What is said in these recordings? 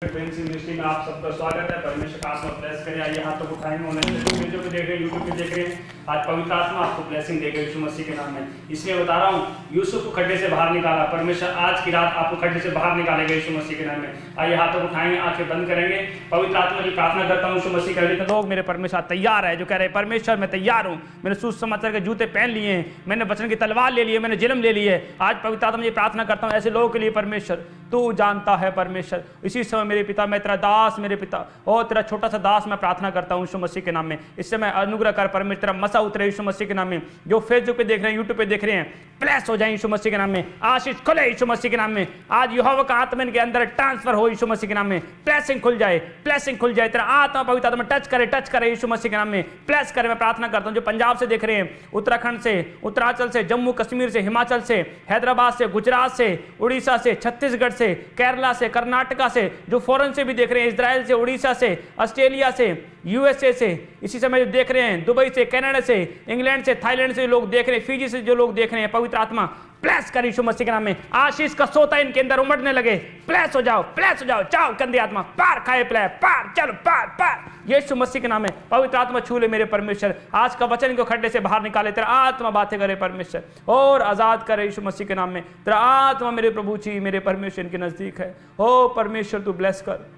Ministry में आप सबका स्वागत है। परमेश्वर का आत्मा ब्लेस करे। आइए हाथों को उठाएंगे। ऑनलाइन वीडियो पे देख रहे हैं, यूट्यूब पे देख रहे हैं। आज पवित्र आत्मा आपको ब्लेसिंग देगा यीशु मसीह के नाम में। इसलिए बता रहा हूँ, यूसुफ को खड्डे से बाहर निकाला, परमेश्वर आज की रात आपको खड्डे से बाहर निकालेगा यीशु मसीह के नाम में। आइए हाथों को उठाएंगे, आंखें बंद करेंगे। पवित्र आत्मा की प्रार्थना करता हूँ यीशु मसीह के लोग मेरे परमेश्वर तैयार है, जो कह रहे हैं परमेश्वर मैं तैयार हूँ, मैंने सुसमाचार के जूते पहन लिए हैं, मैंने वचन की तलवार ले ली है, मैंने जन्म ले ली है। आज पवित्र आत्मा जी प्रार्थना करता हूँ ऐसे लोगों के लिए, परमेश्वर तू जानता है परमेश्वर। इसी समय मेरे पिता, मैं तेरा दास, मेरे पिता ओ तेरा छोटा सा दास, मैं प्रार्थना करता हूँ यीशु मसीह के नाम में। इस समय अनुग्रह कर परमेश्वर, तेरा मसा उतरे यीशु मसीह के नाम में। जो फेसबुक पे देख रहे हैं, यूट्यूब पे देख रहे हैं, ब्लेस हो जाए यीशु मसीह के नाम में। आशीष खुले यीशु मसीह के नाम में। आज यहोवा का आत्मा इनके अंदर ट्रांसफर हो यीशु मसीह के नाम में। ब्लेसिंग खुल जाए, ब्लेसिंग खुल जाए। तेरा आत्मा पवित्र आत्मा टच करे यीशु मसीह के नाम में। ब्लेस करे। मैं प्रार्थना करता हूँ जो पंजाब से देख रहे हैं, उत्तराखंड से, उत्तरांचल से, जम्मू कश्मीर से, हिमाचल से, हैदराबाद से, गुजरात से, उड़ीसा से, छत्तीसगढ़ से, केरला से, कर्नाटका से, जो फॉरेन से भी देख रहे हैं, इजराइल से, उड़ीसा से, ऑस्ट्रेलिया से, यूएसए से, इसी समय जो देख रहे हैं, दुबई से, कनाडा से, इंग्लैंड से, थाईलैंड से लोग देख रहे हैं, फिजी से जो लोग देख रहे हैं, पवित्र आत्मा ब्लेस कर यीशु मसीह के नाम में। आशीष का सोता इनके अंदर उमड़ने लगे। ब्लेस हो जाओ, ब्लेस हो जाओ। जाओ गंदी आत्मा पार खाए पिलाए, पार चलो, पार पार यीशु मसीह के नाम में। पवित्र आत्मा छू ले मेरे परमेश्वर। आज का वचन को खड्डे से बाहर निकाले। तेरा आत्मा बातें करे परमेश्वर, और आजाद करे यीशु मसीह के नाम में। तेरा आत्मा मेरे प्रभु जी, मेरे परमेश्वर इनके नजदीक है। ओ परमेश्वर तू ब्लेस कर।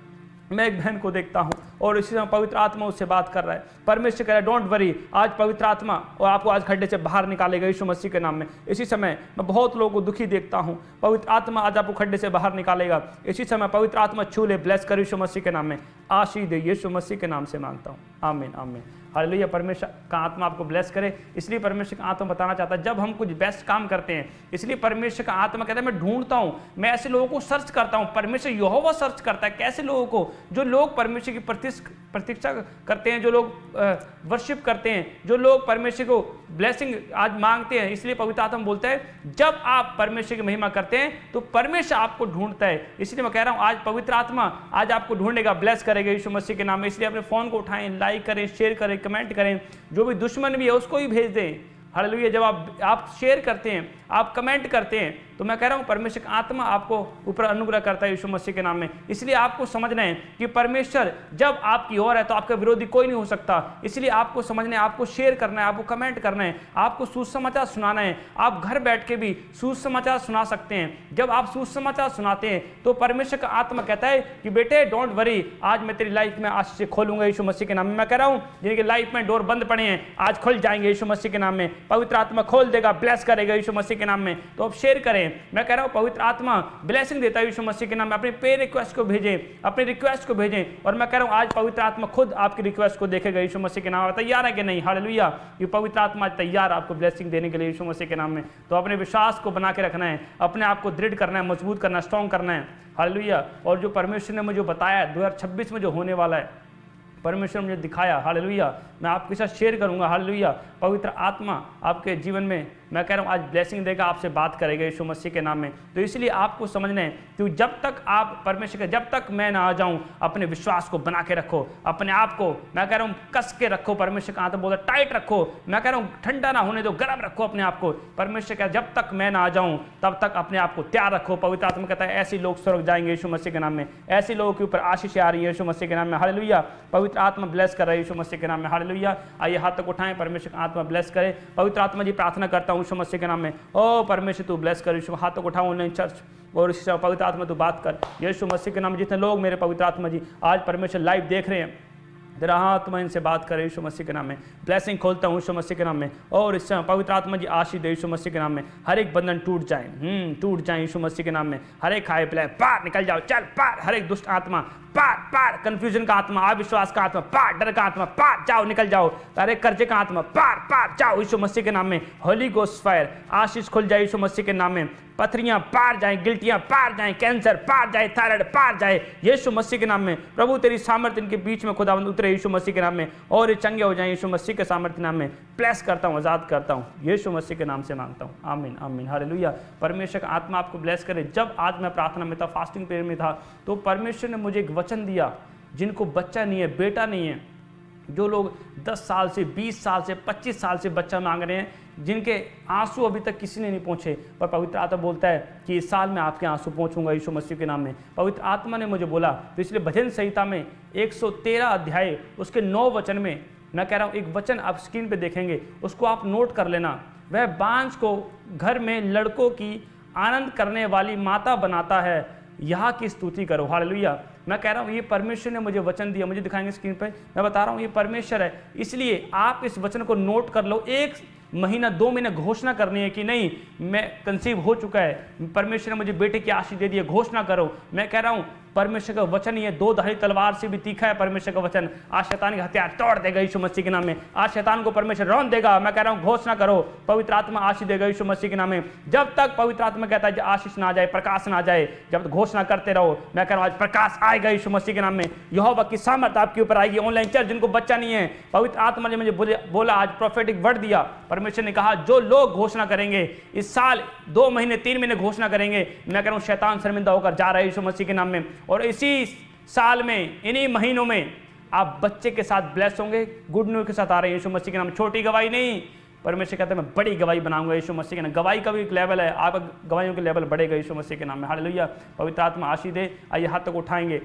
मैं एक बहन को देखता हूं और इसी समय पवित्र आत्मा उससे बात कर रहा है। परमेश्वर कह रहा है डोंट वरी, आज पवित्र आत्मा और आपको आज खड्डे से बाहर निकालेगा यीशु मसीह के नाम में। इसी समय मैं बहुत लोगों को दुखी देखता हूं, पवित्र आत्मा आज आपको खड्डे से बाहर निकालेगा। इसी समय पवित्र आत्मा छू ले, ब्लेस कर यीशु मसीह के नाम में। आशीष दे यीशु मसीह के नाम से मांगता हूँ, आमीन आमीन। हालेलुया। परमेश्वर का आत्मा आपको ब्लेस करे। इसलिए परमेश्वर का आत्मा बताना चाहता है, जब हम कुछ बेस्ट काम करते हैं, इसलिए परमेश्वर का आत्मा कहता है मैं ढूंढता हूं, मैं ऐसे लोगों को सर्च करता हूं। परमेश्वर यहोवा सर्च करता है कैसे लोगों को, जो लोग परमेश्वर की प्रतीक्षा करते हैं, जो लोग वर्शिप करते हैं, जो लोग परमेश्वर को ब्लेसिंग आज मांगते हैं। इसलिए पवित्र आत्मा बोलता है जब आप परमेश्वर की महिमा करते हैं तो परमेश्वर आपको ढूंढता है। इसलिए मैं कह रहा हूं आज पवित्र आत्मा आज आपको ढूंढेगा, ब्लेस करेगा यीशु मसीह के नाम में। इसलिए अपने फोन को उठाएं, लाइक करें, शेयर करें, कमेंट करें। जो भी दुश्मन भी है उसको ही भेज दें। हालेलुया। जब आप शेयर करते हैं, आप कमेंट करते हैं, तो मैं कह रहा हूं परमेश्वर का आत्मा आपको ऊपर अनुग्रह करता है यीशु मसीह के नाम में। इसलिए आपको समझना है कि परमेश्वर जब आपकी ओर है तो आपका विरोधी कोई नहीं हो सकता। इसलिए आपको समझना है, आपको शेयर करना है, आपको कमेंट करना है, आपको सुसमाचार सुनाना है। आप घर बैठ के भी सुसमाचार सुना सकते हैं। जब आप सुसमाचार सुनाते हैं तो परमेश्वर का आत्मा कहता है कि बेटे डोंट वरी, आज मैं तेरी लाइफ में आशीष से खोलूंगा यीशु मसीह के नाम में। मैं कह रहा हूं जिनकी लाइफ में डोर बंद पड़े हैं आज खुल जाएंगे यीशु मसीह के नाम में। पवित्र आत्मा खोल देगा, ब्लेस करेगा यीशु मसीह के नाम में। तो अब शेयर करें। मैं कह रहा हूं पवित्र आत्मा ब्लेसिंग देता है यीशु मसीह के नाम में। अपने पे रिक्वेस्ट को भेजें, अपने रिक्वेस्ट को भेजें। और मैं कह रहा हूं आज पवित्र आत्मा खुद आपकी रिक्वेस्ट को देखेगा यीशु मसीह के नाम में। तैयार है कि नहीं? हालेलुया। ये पवित्र आत्मा तैयार आपको ब्लेसिंग देने के लिए यीशु मसीह के नाम में। तो अपने विश्वास को बना के रखना है, अपने आप को दृढ़ करना है, मजबूत करना है, स्ट्रॉन्ग करना है। हालेलुया। और जो परमेश्वर ने मुझे बताया 2026 में जो होने वाला है, परमेश्वर मुझे दिखाया, हालेलुया, मैं आपके साथ शेयर करूंगा। हालेलुया। पवित्र आत्मा आपके जीवन में मैं कह रहा हूं आज ब्लेसिंग देगा, आपसे बात करेगा यीशु मसीह के नाम में। तो इसलिए आपको समझना है कि जब तक आप परमेश्वर के, जब तक मैं ना आ जाऊं, अपने विश्वास को बना के रखो, अपने आप को मैं कह रहा हूं कस के रखो। परमेश्वर का आत्मा बोलता टाइट रखो। मैं कह रहा हूं ठंडा ना होने दो, गर्म रखो अपने आप को। परमेश्वर का जब तक मैं ना आ जाऊं तब तक अपने आप को तैयार रखो। पवित्र आत्मा कहता है ऐसे लोग स्वर्ग जाएंगे यीशु मसीह के नाम में। ऐसे लोगों के ऊपर आशीष आ रही है यीशु मसीह के नाम में। हालेलुया। पवित्र आत्मा ब्लेस कर रहा है यीशु मसीह के नाम में। हालेलुया। आइए हाथ तक उठाएं, परमेश्वर का आत्मा ब्लेस करे। पवित्र आत्मा जी प्रार्थना करता हूं यीशु मसीह के नाम में। ओ परमेश्वर तू ब्लेस कर यीशु। हाथ तक उठाओ ऑनलाइन चर्च, और इसी तरह पवित्र आत्मा तू बात कर यीशु मसीह के नाम में। जितने लोग मेरे पवित्र आत्मा जी आज परमेश्वर लाइव देख रहे हैं, तेरा आत्मा इनसे बात करे यीशु मसीह के नाम में। ब्लेसिंग खोलता हूँ यीशु मसीह के नाम में। और इस समय पवित्र आत्मा जी आशीष दे यीशु मसीह के नाम में। हर एक बंधन टूट जाए यीशु मसीह के नाम में। हर एक खाए पिलाए पार निकल जाओ, चल पार। हर एक दुष्ट आत्मा पार पार, कंफ्यूजन का आत्मा, अविश्वास का आत्मा पार, डर का आत्मा पार जाओ, निकल जाओ। हर एक कर्जे का आत्मा पार पार जाओ यीशु मसीह के नाम में। होली गोस्ट फायर, आशीष खुल जाए यीशु मसीह के नाम में। पथरियां पार जाए, गिल्टियां पार जाए, कैंसर पार जाए, थायराइड पार जाए यीशु मसीह के नाम में। प्रभु तेरी सामर्थ्य इनके बीच में खुदावंद उतरे यीशु मसीह के नाम में, और ये चंगे हो जाए यीशु मसीह के सामर्थ्य नाम में। ब्लेस करता हूँ, आजाद करता हूँ यीशु मसीह के नाम से मांगता हूँ, आमीन आमीन। हालेलुया। परमेश्वर का आत्मा आपको ब्लेस करे। जब आज मैं प्रार्थना में था, फास्टिंग पीरियड में था, तो परमेश्वर ने मुझे एक वचन दिया, जिनको बच्चा नहीं है, बेटा नहीं है, जो लोग 10 साल से, 20 साल से, 25 साल से बच्चा मांग रहे हैं, जिनके आंसू अभी तक किसी ने नहीं पहुँचे, पर पवित्र आत्मा बोलता है कि इस साल मैं आपके आंसू पहुँचूंगा यीशु मसीह के नाम में। पवित्र आत्मा ने मुझे बोला, तो इसलिए भजन संहिता में 113 अध्याय उसके 9 वचन में मैं कह रहा हूँ, एक वचन आप स्क्रीन पे देखेंगे, उसको आप नोट कर लेना। वह बांझ को घर में लड़कों की आनंद करने वाली माता बनाता है, यहाँ की स्तुति करो। हालेलुया। मैं कह रहा हूँ ये परमेश्वर ने मुझे वचन दिया, मुझे दिखाएंगे स्क्रीन पे, मैं बता रहा हूँ ये परमेश्वर है। इसलिए आप इस वचन को नोट कर लो। 1 महीना 2 महीने घोषणा करनी है कि नहीं मैं कंसीव हो चुका है, परमेश्वर ने मुझे बेटे की आशीष दे दी है, घोषणा करो। मैं कह रहा हूँ परमेश्वर का वचन ही है, 2 धारी तलवार से भी तीखा है परमेश्वर का वचन। आज शैतान के हथियार तोड़ देगा यीशु मसीह के नाम में, आज शैतान को परमेश्वर रौंद देगा। मैं कह रहा हूँ घोषणा करो, पवित्र आत्मा आशीष देगा यीशु मसीह के नाम में। जब तक पवित्र आत्मा कहता है आशीष ना जाए, प्रकाश ना जाए, जब तक घोषणा करते रहो। मैं कह रहा हूँ आज प्रकाश आएगा यीशु मसीह के नाम में, यहोवा की सामर्थ आपके ऊपर आएगी। ऑनलाइन चर्च जिनको बच्चा नहीं है, पवित्र आत्मा ने मुझे बोला, आज प्रोफेटिक वर्ड दिया, परमेश्वर ने कहा जो लोग घोषणा करेंगे इस साल 2 महीने 3 महीने घोषणा करेंगे, मैं कह रहा हूँ शैतान शर्मिंदा होकर जा रहा है यीशु मसीह के नाम में। और इसी साल में, इन्हीं महीनों में आप बच्चे के साथ ब्लेस होंगे, गुड न्यूज के साथ आ रहे हैं यीशु मसीह के नाम। छोटी गवाही नहीं, परमेश्वर कहते हैं मैं बड़ी गवाही बनाऊंगा यीशु मसीह के नाम। गवाही का भी एक लेवल है, आपका गवाहियों के लेवल बढ़ेगा यीशु मसीह के नाम में। हालेलुया। पवित्र आत्मा आशीष दे। आइए हाथ तक उठाएंगे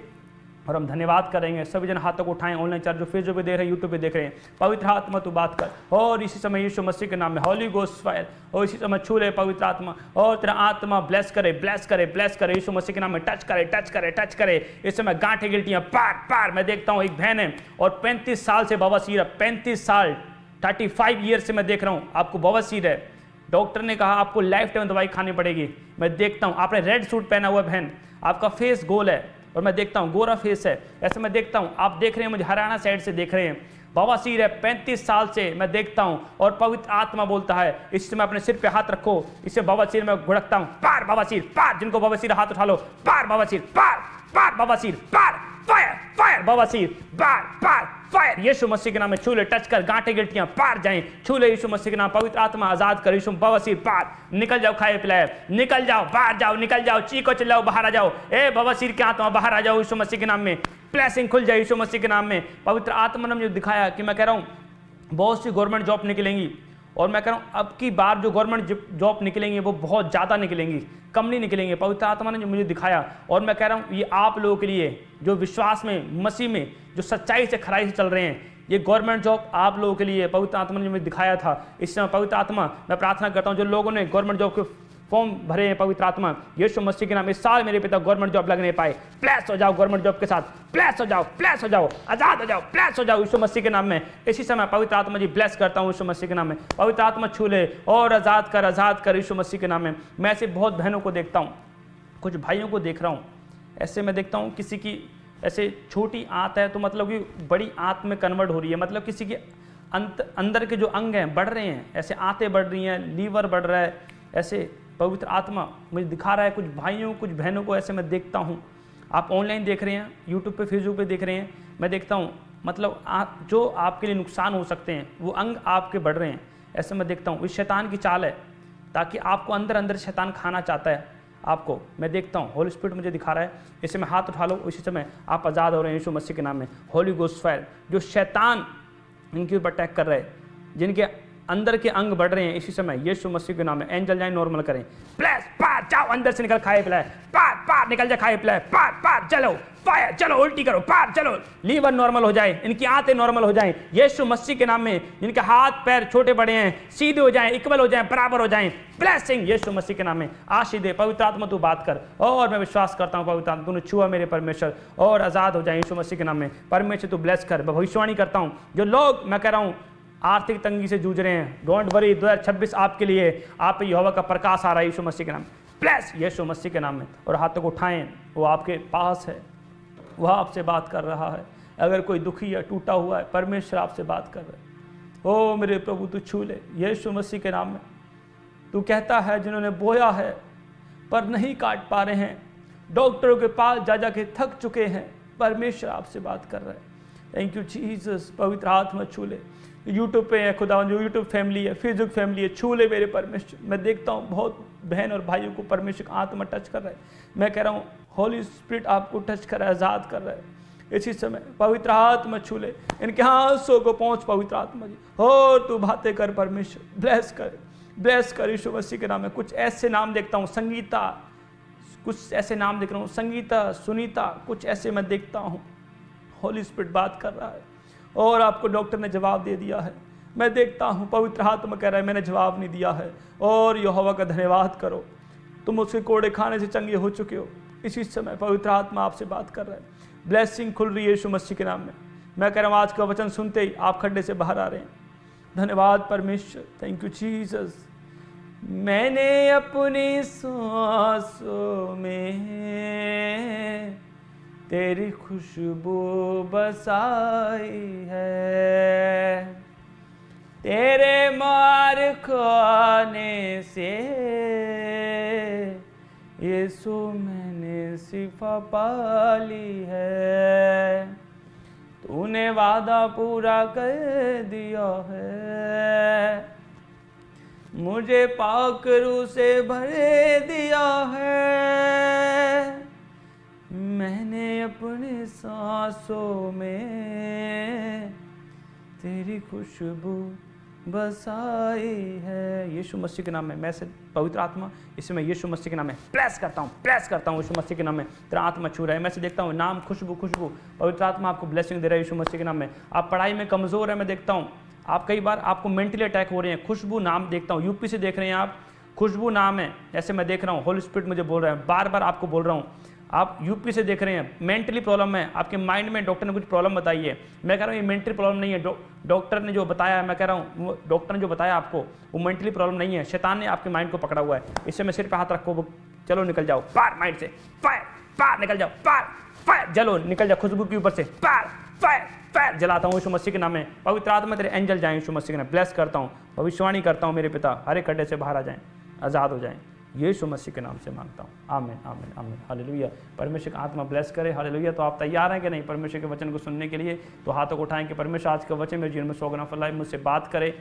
और हम धन्यवाद करेंगे। सभी जन हाथ तक उठाएं, ऑनलाइन चर्च जो फेसबुक पे देख रहे हैं, यूट्यूब पे देख रहे हैं। पवित्र आत्मा तू बात कर, और इसी समय यीशु मसीह के नाम में होली गोस्ट फायर, और इसी समय छू ले पवित्र आत्मा, और तेरा आत्मा ब्लेस करे, ब्लेस करे, ब्लेस करे यीशु मसीह के नाम में। टच करे, टच करे, टच करे। इस समय गांठें गिल्टियां पार पार। मैं देखता हूँ एक बहन है और 35 साल से बवासीर है, 35 साल 35 ईयर से मैं देख रहा हूँ आपको बवासीर है। डॉक्टर ने कहा आपको लाइफ टाइम दवाई खानी पड़ेगी। मैं देखता हूँ आपने रेड सूट पहना हुआ बहन, आपका फेस गोल है और मैं देखता हूँ गोरा फेस है। ऐसे मैं देखता हूँ, आप देख रहे हैं मुझे हरियाणा साइड से देख रहे हैं, बवासीर है 35 साल से मैं देखता हूँ। और पवित्र आत्मा बोलता है इस समय अपने सिर पे हाथ रखो, इससे बवासीर में घुड़कता हूँ। पार बवासीर पार, जिनको बवासीर हाथ उठा लो। पार बवासीर पार, पार बवासीर पार, फायर फायर बवासीर पार पार फायर यीशु मसीह के नाम में। छू ले, टच कर, गांठें गिल्टियां पार जाएं। छू ले यीशु मसीह के नाम। पवित्र आत्मा आजाद कर, यीशु बवासीर पार। निकल जाओ खाए पिलाए, निकल जाओ बाहर जाओ, निकल जाओ, चीको चिल्लाओ बाहर आ जाओ। ए बवासीर के आत्मा बाहर आ जाओ यीशु मसीह के नाम में। ब्लेसिंग खुल जाए यीशु मसीह के नाम में। पवित्र आत्मा ने मुझे दिखाया कि मैं कह रहा हूँ बहुत सी गवर्नमेंट जॉब निकलेंगी, और मैं कह रहा हूँ अब की बार जो गवर्नमेंट जॉब निकलेंगी वो बहुत ज़्यादा निकलेंगी, कम नहीं निकलेंगे। पवित्र आत्मा ने जो मुझे दिखाया, और मैं कह रहा हूँ ये आप लोगों के लिए जो विश्वास में, मसीह में, जो सच्चाई से खराई से चल रहे हैं, ये गवर्नमेंट जॉब आप लोगों के लिए पवित्र आत्मा ने मुझे दिखाया था। इस समय पवित्र आत्मा मैं प्रार्थना करता हूँ जो लोगों ने गवर्नमेंट जॉब के फॉर्म भरे हैं, पवित्र आत्मा यीशु मसीह के नाम इस साल मेरे पिता गवर्नमेंट जॉब लगने पाए। प्लेस हो जाओ गवर्नमेंट जॉब के साथ, प्लेस हो जाओ, प्लेस हो जाओ, आजाद हो जाओ, प्लेस हो जाओ यीशु मसीह के नाम में। इसी समय पवित्र आत्मा जी ब्लेस करता हूँ यीशु मसीह के नाम में। पवित्र आत्मा छू ले और आजाद कर यीशु मसीह के नाम में। मैं ऐसे बहुत बहनों को देखता हूँ, कुछ भाइयों को देख रहा हूँ, ऐसे मैं देखता हूँ किसी की ऐसे छोटी आंत है तो मतलब कि बड़ी आंत में कन्वर्ट हो रही है, मतलब किसी के अंदर के जो अंग हैं बढ़ रहे हैं, ऐसे आंतें बढ़ रही हैं, लीवर बढ़ रहा है, ऐसे पवित्र आत्मा मुझे दिखा रहा है। कुछ भाइयों कुछ बहनों को ऐसे मैं देखता हूँ। आप ऑनलाइन देख रहे हैं, यूट्यूब पे फेसबुक पे देख रहे हैं, मैं देखता हूँ मतलब जो आपके लिए नुकसान हो सकते हैं वो अंग आपके बढ़ रहे हैं, ऐसे मैं देखता हूँ। इस शैतान की चाल है ताकि आपको अंदर अंदर शैतान खाना चाहता है आपको, मैं देखता हूँ। होली स्पिरिट मुझे दिखा रहा है, इस समय हाथ उठा लो, उसी समय आप आज़ाद हो रहे हैं यीशु मसीह के नाम में। होली गोस्ट फायर, जो शैतान इनके ऊपर अटैक कर रहा है, जिनके अंदर के अंग बढ़ रहे हैं, इसी समय यीशु मसीह के नाम में एंजल जाए नॉर्मल करें। प्लस पार जाओ, अंदर से निकल खाए पिलाए, पार पार निकल जाए खाए पिलाए, पार पार चलो, फायर चलो, उल्टी करो, पार चलो, लीवर नॉर्मल हो जाए, इनकी आंतें नॉर्मल हो जाएं यीशु मसीह के नाम में। जिनके हाथ पैर छोटे बड़े हैं सीधे हो जाएं, इक्वल हो जाएं, बराबर हो जाएं। ब्लेसिंग यीशु मसीह के नाम में। आशीष दे पवित्र आत्मा, तू बात कर, और मैं विश्वास करता हूँ पवित्र आत्मा तूने छुआ मेरे परमेश्वर, और आजाद हो जाए यीशु मसीह के नाम में। परमेश्वर तू ब्लेस कर। भविष्यवाणी करता हूँ जो लोग मैं कह रहा हूँ आर्थिक तंगी से जूझ रहे हैं, डोंट वरी, 2026 आपके लिए, आप यहोवा का प्रकाश आ रहा है यीशु मसीह के नाम। ब्लेस यीशु मसीह के नाम में। और हाथ तक उठाएं, वो आपके पास है, वह आपसे बात कर रहा है। अगर कोई दुखी या टूटा हुआ है, परमेश्वर आपसे बात कर रहा है। ओ मेरे प्रभु तू छू ले यीशु मसीह के नाम में। तू कहता है जिन्होंने बोया है पर नहीं काट पा रहे हैं, डॉक्टरों के पास जा जा के थक चुके हैं, परमेश्वर आपसे बात कर रहा है। Thank you Jesus. पवित्र आत्मा छू ले। यूट्यूब पे है खुदा, जो यूट्यूब फैमिली है, फेसबुक फैमिली है, छू ले मेरे परमेश्वर। मैं देखता हूँ बहुत बहन और भाइयों को परमेश्वर आत्मा टच कर रहा है। मैं कह रहा हूँ होली स्पिरिट आपको टच कर रहा है, आज़ाद कर रहा है। इसी समय पवित्र आत्मा छू ले, इनके हाथों को पहुंच पवित्र आत्मा जी, और तू बातें कर परमेश्वर, ब्लेस कर यीशु मसीह के नाम में। कुछ ऐसे नाम देखता हूँ, संगीता, कुछ ऐसे नाम देख रहा हूँ, संगीता, सुनीता, कुछ ऐसे मैं देखता हूँ। होली स्पिरिट बात कर रहा है और आपको डॉक्टर ने जवाब दे दिया है। मैं देखता हूँ पवित्र आत्मा कह रहा है मैंने जवाब नहीं दिया है, और यहोवा का धन्यवाद करो, तुम उसके कोड़े खाने से चंगे हो चुके हो। इसी समय पवित्र आत्मा आपसे बात कर रहा है, ब्लेसिंग खुल रही है यीशु मसीह के नाम में। मैं कह रहा हूँ आज का वचन सुनते ही आप खड्डे से बाहर आ रहे हैं। धन्यवाद परमेश्वर, थैंक यू जीसस। मैंने अपनी सांसों में तेरी खुशबू बसाई है, तेरे मार खाने से यीशु मैंने शिफा पाली है, तूने वादा पूरा कर दिया है, मुझे पाक रूह से भर दिया है। मैंने अपने सांसों में तेरी खुशबू बसाई है। यीशु मसीह के नाम में मैं से पवित्र आत्मा इसमें यीशु मसीह के नाम में प्रेस करता हूँ यीशु मसीह के नाम में। तेरा आत्मा छू रहा है, मैं से देखता हूँ नाम खुशबू पवित्र आत्मा आपको ब्लेसिंग दे रहा है यीशु मसीह के नाम में। आप पढ़ाई में कमज़ोर है, मैं देखता हूँ आप कई बार आपको मेंटली अटैक हो रहे हैं। खुशबू नाम देखता हूँ, यूपी से देख रहे हैं आप, खुशबू नाम है, ऐसे मैं देख रहा हूँ। होली स्पिरिट मुझे बोल रहा है, बार बार आपको बोल रहा हूँ, आप यूपी से देख रहे हैं, मेंटली प्रॉब्लम है आपके माइंड में। डॉक्टर ने कुछ प्रॉब्लम बताई है, मैं कह रहा हूँ ये मेंटली प्रॉब्लम नहीं है। डॉक्टर ने जो बताया, मैं कह रहा हूँ डॉक्टर ने जो बताया आपको वो मेंटली प्रॉब्लम नहीं है, शैतान ने आपके माइंड को पकड़ा हुआ है। इससे मैं सिर पे हाथ रखो, चलो निकल जाओ पार माइंड से, पार निकल जाओ, पार चलो निकल जाओ खुशबू के ऊपर से, पार जलाता हूँ यीशु मसीह के नाम में। पवित्र आत्मा तेरे एंजल जाएं यीशु मसीह के नाम, ब्लेस करता हूँ, भविष्यवाणी करता हूँ मेरे पिता हर एक खड्डे से बाहर आ जाएं, आज़ाद हो जाएं, यीशु मसीह के नाम से मांगता हूँ, आमीन आमीन आमीन। हालेलुया। परमेश्वर का आत्मा ब्लेस करे। हालेलुया। तो आप तैयार हैं कि नहीं परमेश्वर के वचन को सुनने के लिए? तो हाथों को उठाएं कि परमेश्वर आज का वचन मेरे जीवन में 100 गुना फैलाए, मुझसे बात करे,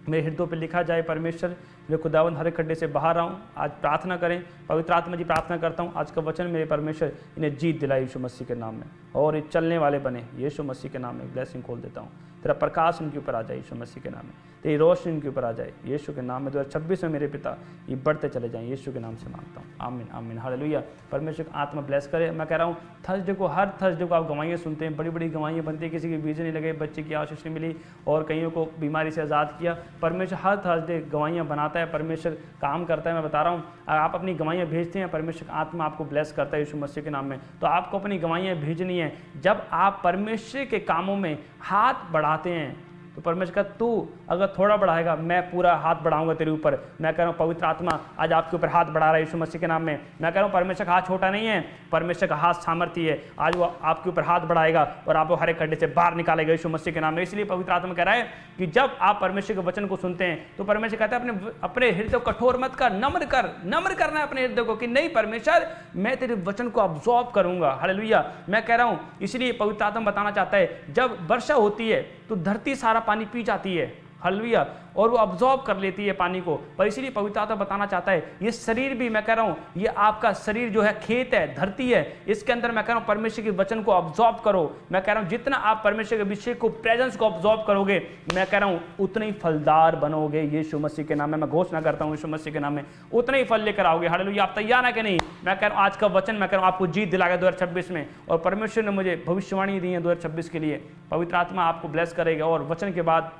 मेरे हृदय पे लिखा जाए। परमेश्वर मेरे खुदावंद हर खड्डे से बाहर आऊँ। आज प्रार्थना करें, पवित्र आत्मा जी प्रार्थना करता हूँ आज का वचन मेरे परमेश्वर इन्हें जीत दिलाए यीशु मसीह के नाम में, और ये चलने वाले बने यीशु मसीह के नाम में। ब्लेसिंग खोल देता हूँ, तेरा प्रकाश इनके ऊपर आ जाए यीशु मसीह के नाम में, तेरी रोशनी इनके ऊपर आ जाए यीशु के नाम में। 2026 में मेरे पिता ये बढ़ते चले जाएं यीशु के नाम से मांगता हूँ, आमीन आमीन। हालेलुया। परमेश्वर का आत्मा ब्लेस करे। मैं कह रहा हूँ थर्सडे को, हर थर्सडे को आप गवाहियाँ सुनते हैं, बड़ी बड़ी गवाहियाँ बनती है, किसी की वीज़ा नहीं लगे, बच्चे की आशीष नहीं मिली और कईयों को बीमारी से आज़ाद किया। परमेश्वर हर थर्सडे गवाहियाँ बनाता है, परमेश्वर काम करता है। मैं बता रहा हूँ आप अपनी गवाहियाँ भेजते हैं, परमेश्वर का आत्मा आपको ब्लेस करता है यीशु मसीह के नाम में। तो आपको अपनी गवाहियाँ भेजनी है। जब आप परमेश्वर के कामों में हाथ बढ़ाते हैं तो परमेश्वर का तू अगर थोड़ा बढ़ाएगा मैं पूरा हाथ बढ़ाऊंगा तेरे ऊपर। मैं कह रहा हूँ पवित्र आत्मा आज आपके ऊपर हाथ बढ़ा रहा है यीशु मसीह के नाम में। मैं कह रहा हूँ परमेश्वर का हाथ छोटा नहीं है, परमेश्वर का हाथ सामर्थ्य है। आज वो आपके ऊपर हाथ बढ़ाएगा और आपको हर एक खड्डे से बाहर निकालेगा यीशु मसीह के नाम में। इसलिए पवित्र आत्मा कह रहा है कि जब आप परमेश्वर के वचन को सुनते हैं तो परमेश्वर कहता है अपने हृदय को कठोर मत कर, नम्र करना है अपने हृदय को कि नहीं परमेश्वर मैं तेरे वचन को अब्सॉर्ब करूंगा। हालेलुया। मैं कह रहा हूँ इसलिए पवित्र आत्मा बताना चाहता है जब वर्षा होती है तो धरती सारा पानी पी जाती है, हालेलुया, और वो अब्सॉर्ब कर लेती है पानी को। पर इसीलिए पवित्र आत्मा बताना चाहता है ये शरीर भी, मैं कह रहा हूँ ये आपका शरीर जो है खेत है, धरती है, इसके अंदर मैं कह रहा हूँ परमेश्वर के वचन को अब्सॉर्ब करो। मैं कह रहा हूँ जितना आप परमेश्वर के विषय को, प्रेजेंस को अब्सॉर्ब करोगे, मैं कह रहा हूँ उतने ही फलदार बनोगे यीशु मसीह के नाम में। मैं घोषणा करता हूँ यीशु मसीह के नाम में उतने ही फल लेकर आओगे। हालेलुया। आप तैयार है कि नहीं? मैं कह रहा हूँ आज का वचन मैं कह रहा हूँ आपको जीत दिलाएगा 2026 में, और परमेश्वर ने मुझे भविष्यवाणी दी है 2026 के लिए। पवित्र आत्मा आपको ब्लेस करेगा और वचन के बाद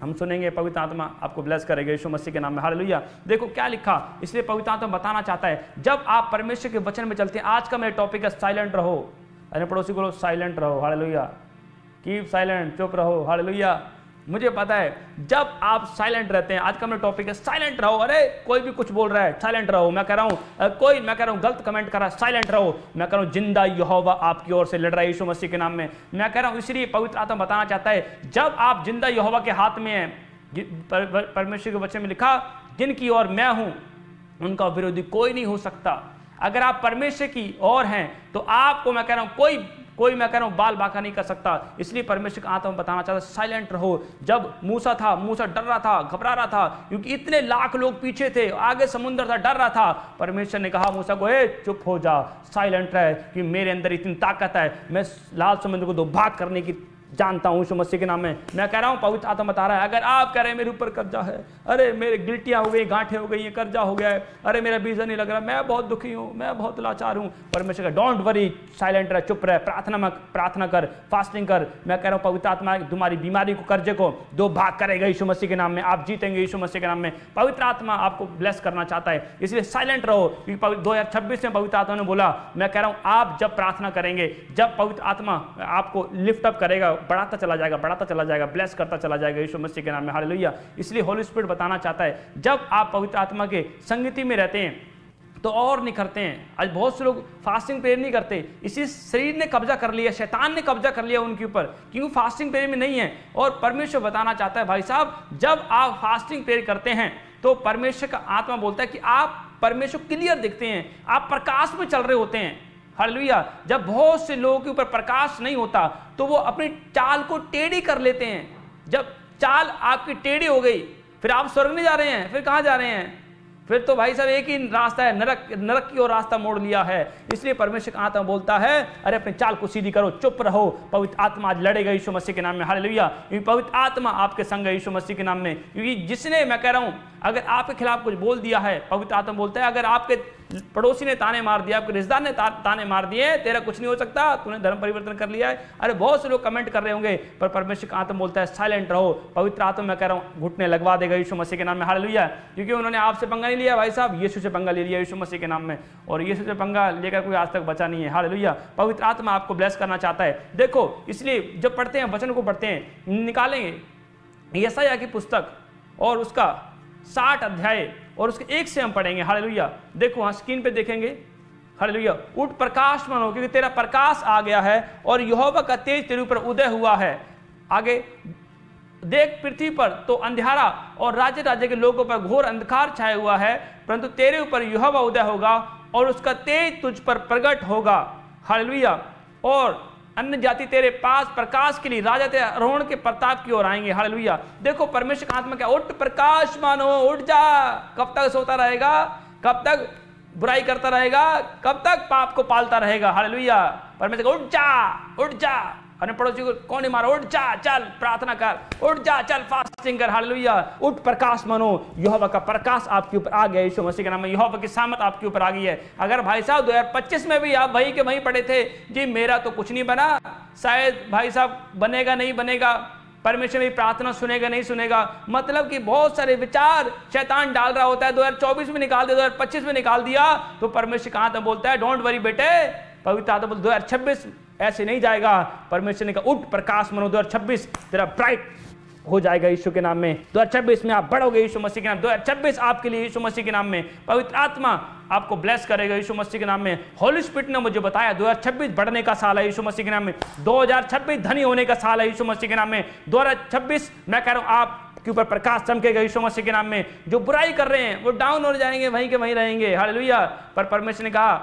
हम सुनेंगे पवित्र आत्मा आपको ब्लेस करेगा यीशु मसीह के नाम में। हालेलुया। देखो क्या लिखा, इसलिए पवित्र आत्मा बताना चाहता है जब आप परमेश्वर के वचन में चलते हैं। आज का मेरा टॉपिक है साइलेंट रहो। अरे पड़ोसी को साइलेंट रहो। हालेलुया। कीप साइलेंट, चुप रहो। हालेलुया। मुझे पता है जब आप साइलेंट रहते हैं, आज का मेरा टॉपिक है साइलेंट रहो। अरे कोई भी कुछ बोल रहा है साइलेंट रहो। मैं कह रहा हूँ गलत कमेंट कर रहा है साइलेंट रहो। मैं कह रहा हूँ जिंदा यहोवा आपकी ओर से लड़ रहा है यीशु मसीह के नाम में। मैं कह रहा हूँ इसलिए पवित्र आत्मा बताना चाहता है जब आप जिंदा यहोवा के हाथ में हैं, परमेश्वर के वचन में लिखा जिनकी ओर मैं हूं उनका विरोधी कोई नहीं हो सकता। अगर आप परमेश्वर की ओर हैं तो आपको, मैं कह रहा हूं, कोई कोई मैं कह रहा हूं बाल बांका नहीं कर सकता। इसलिए परमेश्वर का आत्मा बताना चाहता है साइलेंट रहो। जब मूसा था, मूसा डर रहा था, घबरा रहा था, क्योंकि इतने लाख लोग पीछे थे, आगे समुद्र था, डर रहा था। परमेश्वर ने कहा मूसा को, ए चुप हो जा, साइलेंट रहे, कि मेरे अंदर इतनी ताकत है, मैं लाल समुद्र को दो भाग करने की जानता हूं यीशु मसीह के नाम में। मैं कह रहा हूं पवित्र आत्मा बता रहा है, अगर आप कह रहे हैं मेरे ऊपर कर्जा है, अरे मेरे गिल्टियां हो गई, गांठें हो गई, कर्जा हो गया है, अरे मेरा वीजा नहीं लग रहा, मैं बहुत दुखी हूं, मैं बहुत लाचार हूं, परमेश्वर का डोंट वरी, साइलेंट रह, चुप रह, प्रार्थना कर, फास्टिंग कर। मैं कह रहा हूं पवित्र आत्मा तुम्हारी बीमारी को, कर्जे को दो भाग करेगा यीशु मसीह के नाम में। आप जीतेंगे यीशु मसीह के नाम में। पवित्र आत्मा आपको ब्लेस करना चाहता है, इसलिए साइलेंट रहो। 2026 में पवित्र आत्मा ने बोला, मैं कह रहा हूं आप जब प्रार्थना करेंगे, जब पवित्र आत्मा आपको लिफ्ट अप करेगा, बढ़ाता चला जाएगा, बढ़ाता चला जाएगा, ब्लेस करता चला जाएगा यीशु मसीह के नाम में। हालेलुया। इसलिए होली स्पिरिट बताना चाहता है, जब आप पवित्र आत्मा के संगति में रहते हैं तो और निखरते हैं। आज बहुत से लोग फास्टिंग प्रेयर नहीं करते, इसी शरीर ने कब्जा कर लिया, शैतान ने कब्जा कर लिया उनके ऊपर, क्योंकि फास्टिंग प्रेयर में नहीं है। और परमेश्वर बताना चाहता है, भाई साहब जब आप फास्टिंग प्रेयर करते हैं तो परमेश्वर का आत्मा बोलता है कि आप परमेश्वर क्लियर दिखते हैं, आप प्रकाश में चल रहे होते हैं। हालेलुया। जब बहुत से लोगों के ऊपर प्रकाश नहीं होता तो वो अपनी चाल को टेढ़ी कर लेते हैं। जब चाल आपकी टेढ़ी हो गई, फिर आप स्वर्ग नहीं जा रहे हैं, फिर कहां जा रहे हैं? फिर तो भाई साहब एक ही रास्ता है, नरक की ओर रास्ता मोड़ लिया है। इसलिए परमेश्वर का आत्मा बोलता है, अरे अपनी चाल को सीधी करो, चुप रहो। पवित्र आत्मा आज लड़ेगा यीशु मसीह के नाम में। हालेलुया। क्योंकि पवित्र आत्मा आपके संग है यीशु मसीह के नाम में। क्योंकि जिसने, मैं कह रहा हूं, अगर आपके खिलाफ कुछ बोल दिया है, पवित्र आत्मा बोलता है, अगर आपके पड़ोसी ने ताने मार दिया, आपके रिश्तेदार ने ताने मार दिए, तेरा कुछ नहीं हो सकता, तूने धर्म परिवर्तन कर लिया है। अरे बहुत से लोग कमेंट कर रहे होंगे, पर परमेश्वर का आत्मा बोलता है साइलेंट रहो। पवित्र आत्मा, मैं कह रहा हूं, घुटने लगवा देगा यीशु मसीह के नाम में। हालेलुया। क्योंकि उन्होंने आपसे पंगा नहीं लिया भाई साहब, यीशु से पंगा ले लिया यीशु मसीह के नाम में, और यीशु से पंगा लेकर कोई आज तक बचा नहीं है। हालेलुया। पवित्र आत्मा आपको ब्लेस करना चाहता है। देखो, इसलिए जब पढ़ते हैं, वचन को पढ़ते हैं, निकालेंगे यशायाह की पुस्तक और उसका 60 अध्याय और उसके 1 से हम पढ़ेंगे। हालेलुया। देखो वहां स्क्रीन पे देखेंगे। हालेलुया। उठ प्रकाशमान हो, क्योंकि तेरा प्रकाश आ गया है और यहोवा का तेज तेरे ऊपर उदय हुआ है। आगे देख, पृथ्वी पर तो अंधियारा और राज्य राज्य के लोगों पर घोर अंधकार छाया हुआ है, परंतु तेरे ऊपर यहोवा उदय होगा और उसका तेज तुझ पर प्रकट होगा। हालेलुया। और अन्य जाति तेरे पास प्रकाश के लिए, राजा तेरे आरोहण के प्रताप की ओर आएंगे। हालेलुया। देखो परमेश्वर का आत्मा क्या, उठ प्रकाश मानो, उठ जा। कब तक सोता रहेगा? कब तक बुराई करता रहेगा? कब तक पाप को पालता रहेगा? हालेलुया। परमेश्वर का उठ जा, उठ जा। अपने पड़ोसी को कौन मारा? उठ जा, चल प्रार्थना कर, उठ जा, चल फास्टिंग कर। हालेलुया। उठ प्रकाश मानो, यहोवा का प्रकाश आपके ऊपर आ गया यीशु मसीह के नाम में। यहोवा की सामत आपके ऊपर आ गई है। अगर भाई साहब 2025 में भी आप वही के वहीं पड़े थे, जी मेरा तो कुछ नहीं बना, शायद भाई साहब बनेगा नहीं बनेगा, परमेश्वर मेरी प्रार्थना सुनेगा नहीं सुनेगा, मतलब कि बहुत सारे विचार शैतान डाल रहा होता है। 2024 में निकाल दिया, 2025 में निकाल दिया, तो परमेश्वर कहां तक बोलता है, डोंट वरी बेटे, पवित्र आत्मा बोलता है 2026 ऐसे नहीं जाएगा। परमेश्वर ने कहा उठ प्रकाश मानो, 2026 तेरा ब्राइट हो जाएगा यीशु के नाम में। 2026 में आप बढ़ोगे यीशु मसीह के नाम। 2026 आपके लिए यीशु मसीह के नाम में। पवित्र आत्मा आपको ब्लेस करेगा यीशु मसीह के नाम में। होली स्पिरिट ने मुझे बताया 2026 बढ़ने का साल है यीशु मसीह के नाम में। 2026 धनी होने का साल है यीशु मसीह के नाम में। 2026 मैं कह रहा हूं आप के ऊपर प्रकाश चमकेगा यीशु मसीह के नाम में। जो बुराई कर रहे हैं वो डाउन हो जाएंगे, वहीं के वहीं रहेंगे। हालेलुया। पर परमेश्वर ने कहा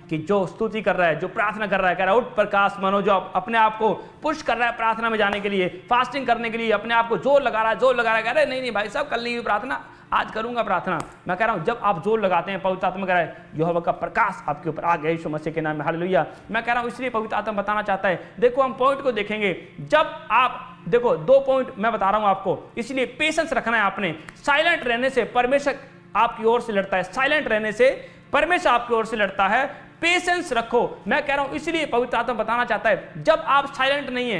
कि जो स्तुति कर रहा है, जो प्रार्थना कर रहा है, कह रहा है उठ प्रकाश मानो, जो अपने आप को पुश कर रहा है प्रार्थना में जाने के लिए, फास्टिंग करने के लिए, अपने आप को जोर लगा रहा है, जोर लगा रहा है, कह रहे नहीं भाई साहब कल नहीं हुई प्रार्थना, आज करूंगा प्रार्थना। मैं कह रहा हूं जब आप जोर लगाते हैं, पवित्र आत्मा कह रहा है यहोवा का प्रकाश आपके ऊपर आ गया यीशु मसीह के नाम में। हालेलुया। मैं कह रहा हूं इसलिए पवित्र आत्मा बताना चाहता है। देखो हम पॉइंट को देखेंगे। जब आप देखो 2 पॉइंट मैं बता रहा हूं आपको, इसलिए पेशेंस रखना है आपने। साइलेंट रहने से परमेश्वर आपकी ओर से लड़ता है, साइलेंट रहने से परमेश्वर आपकी ओर से लड़ता है। पेशेंस रखो। मैं कह रहा हूं इसलिए पवित्र आत्मा बताना चाहता है, जब आप साइलेंट नहीं है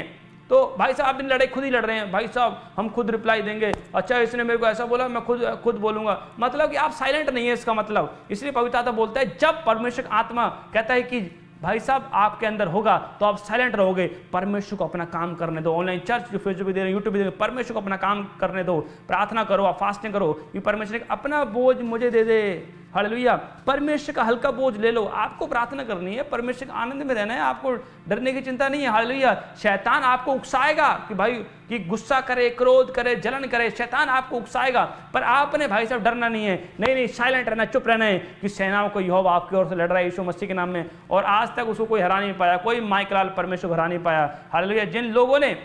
तो भाई साहब आप लड़ाई खुद ही लड़ रहे हैं, भाई साहब हम खुद रिप्लाई देंगे, अच्छा इसने मेरे को ऐसा बोला मैं खुद बोलूंगा, मतलब कि आप साइलेंट नहीं है इसका मतलब। इसलिए पवित्र आत्मा बोलता है जब परमेश्वर आत्मा कहता है कि भाई साहब आपके अंदर होगा तो आप साइलेंट रहोगे। परमेश्वर को अपना काम करने दो। ऑनलाइन चर्च जो फेसबुक दे रहे हैं, यूट्यूब दे रहे हैं, परमेश्वर को अपना काम करने दो। प्रार्थना करो, आप फास्टिंग करो कि परमेश्वर अपना बोझ मुझे दे दे, हालेलुया। परमेश्वर का हल्का बोझ ले लो, आपको प्रार्थना करनी है, परमेश्वर के आनंद में रहना है, आपको डरने की चिंता नहीं है। हालेलुया। शैतान आपको उकसाएगा कि भाई कि गुस्सा करे, क्रोध करे, जलन करे, शैतान आपको उकसाएगा, पर आपने भाई साहब डरना नहीं है। नहीं, साइलेंट रहना, चुप रहना है कि सेनाओं को यहोवा आपकी ओर से लड़ रहा है यीशु मसीह के नाम में। और आज तक उसको कोई हरा नहीं पाया, कोई माइकल परमेश्वर को हरा नहीं पाया। हालेलुया। जिन लोगों ने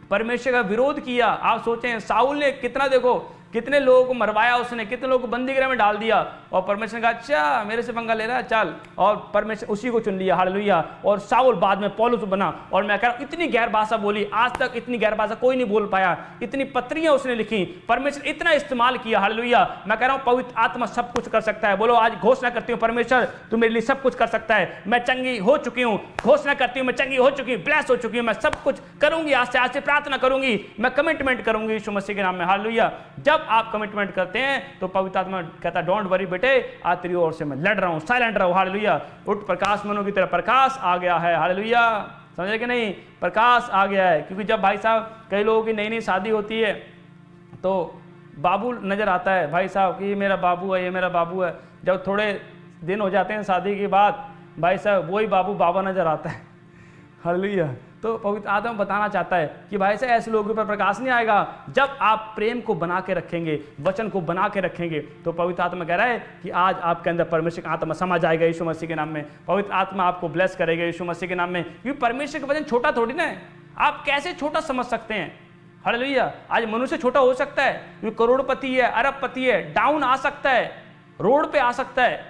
परमेश्वर का विरोध किया, आप सोचें साउल ने कितना, देखो कितने लोगों को मरवाया उसने, कितने लोगों को बंदी गृह में डाल दिया, और परमेश्वर ने कहा अच्छा मेरे से पंगा ले रहा है चल, और परमेश्वर उसी को चुन लिया। हालेलुया। और साउल बाद में पौलुस बना। और मैं कह रहा हूं इतनी गैर भाषा बोली, आज तक इतनी गैर भाषा कोई नहीं बोल पाया, इतनी पत्रियां उसने लिखी, परमेश्वर इतना इस्तेमाल किया। हालेलुया। मैं कह रहा हूं पवित्र आत्मा सब कुछ कर सकता है। बोलो आज घोषणा करती हूं परमेश्वर तू मेरे लिए सब कुछ कर सकता है, मैं चंगी हो चुकी हूं, घोषणा करती हूं मैं चंगी हो चुकी हूं, ब्लेस हो चुकी हूं, मैं सब कुछ करूंगी, आज से प्रार्थना करूंगी, मैं कमिटमेंट करूंगी यीशु मसीह के नाम में। हालेलुया। जब आप कमिटमेंट करते हैं तो पवित्र आत्मा कहता डोंट वरी बेटे, आज तेरी ओर से मैं लड़ रहा हूं, साइलेंट रहो। हालेलुया। उठ प्रकाश मनो की तरह प्रकाश आ गया है। हालेलुया। समझे कि नहीं, प्रकाश आ गया है। क्योंकि जब भाई साहब कई लोगों की नई नई शादी होती है तो बाबू नजर आता है भाई साहब कि ये मेरा बाबू है, ये मेरा बाबू है। जब थोड़े दिन हो जाते हैं शादी के बाद भाई साहब वही बाबू बाबा नजर आता है। हालेलुया। तो पवित्र आत्मा बताना चाहता है कि भाई साहब ऐसे लोगों पर प्रकाश नहीं आएगा जब आप प्रेम को बना के रखेंगे, वचन को बना के रखेंगे। तो पवित्र आत्मा कह रहा है कि आज आपके अंदर परमेश्वर का आत्मा समा जाएगा यीशु मसीह के नाम में। पवित्र आत्मा आपको ब्लेस करेगा यीशु मसीह के नाम में। क्योंकि परमेश्वर का वचन छोटा थोड़ी ना है, आप कैसे छोटा समझ सकते हैं। हालेलुया। आज मनुष्य छोटा हो सकता है, क्योंकि करोड़पति है, अरबपति है, डाउन आ सकता है, रोड पे आ सकता है,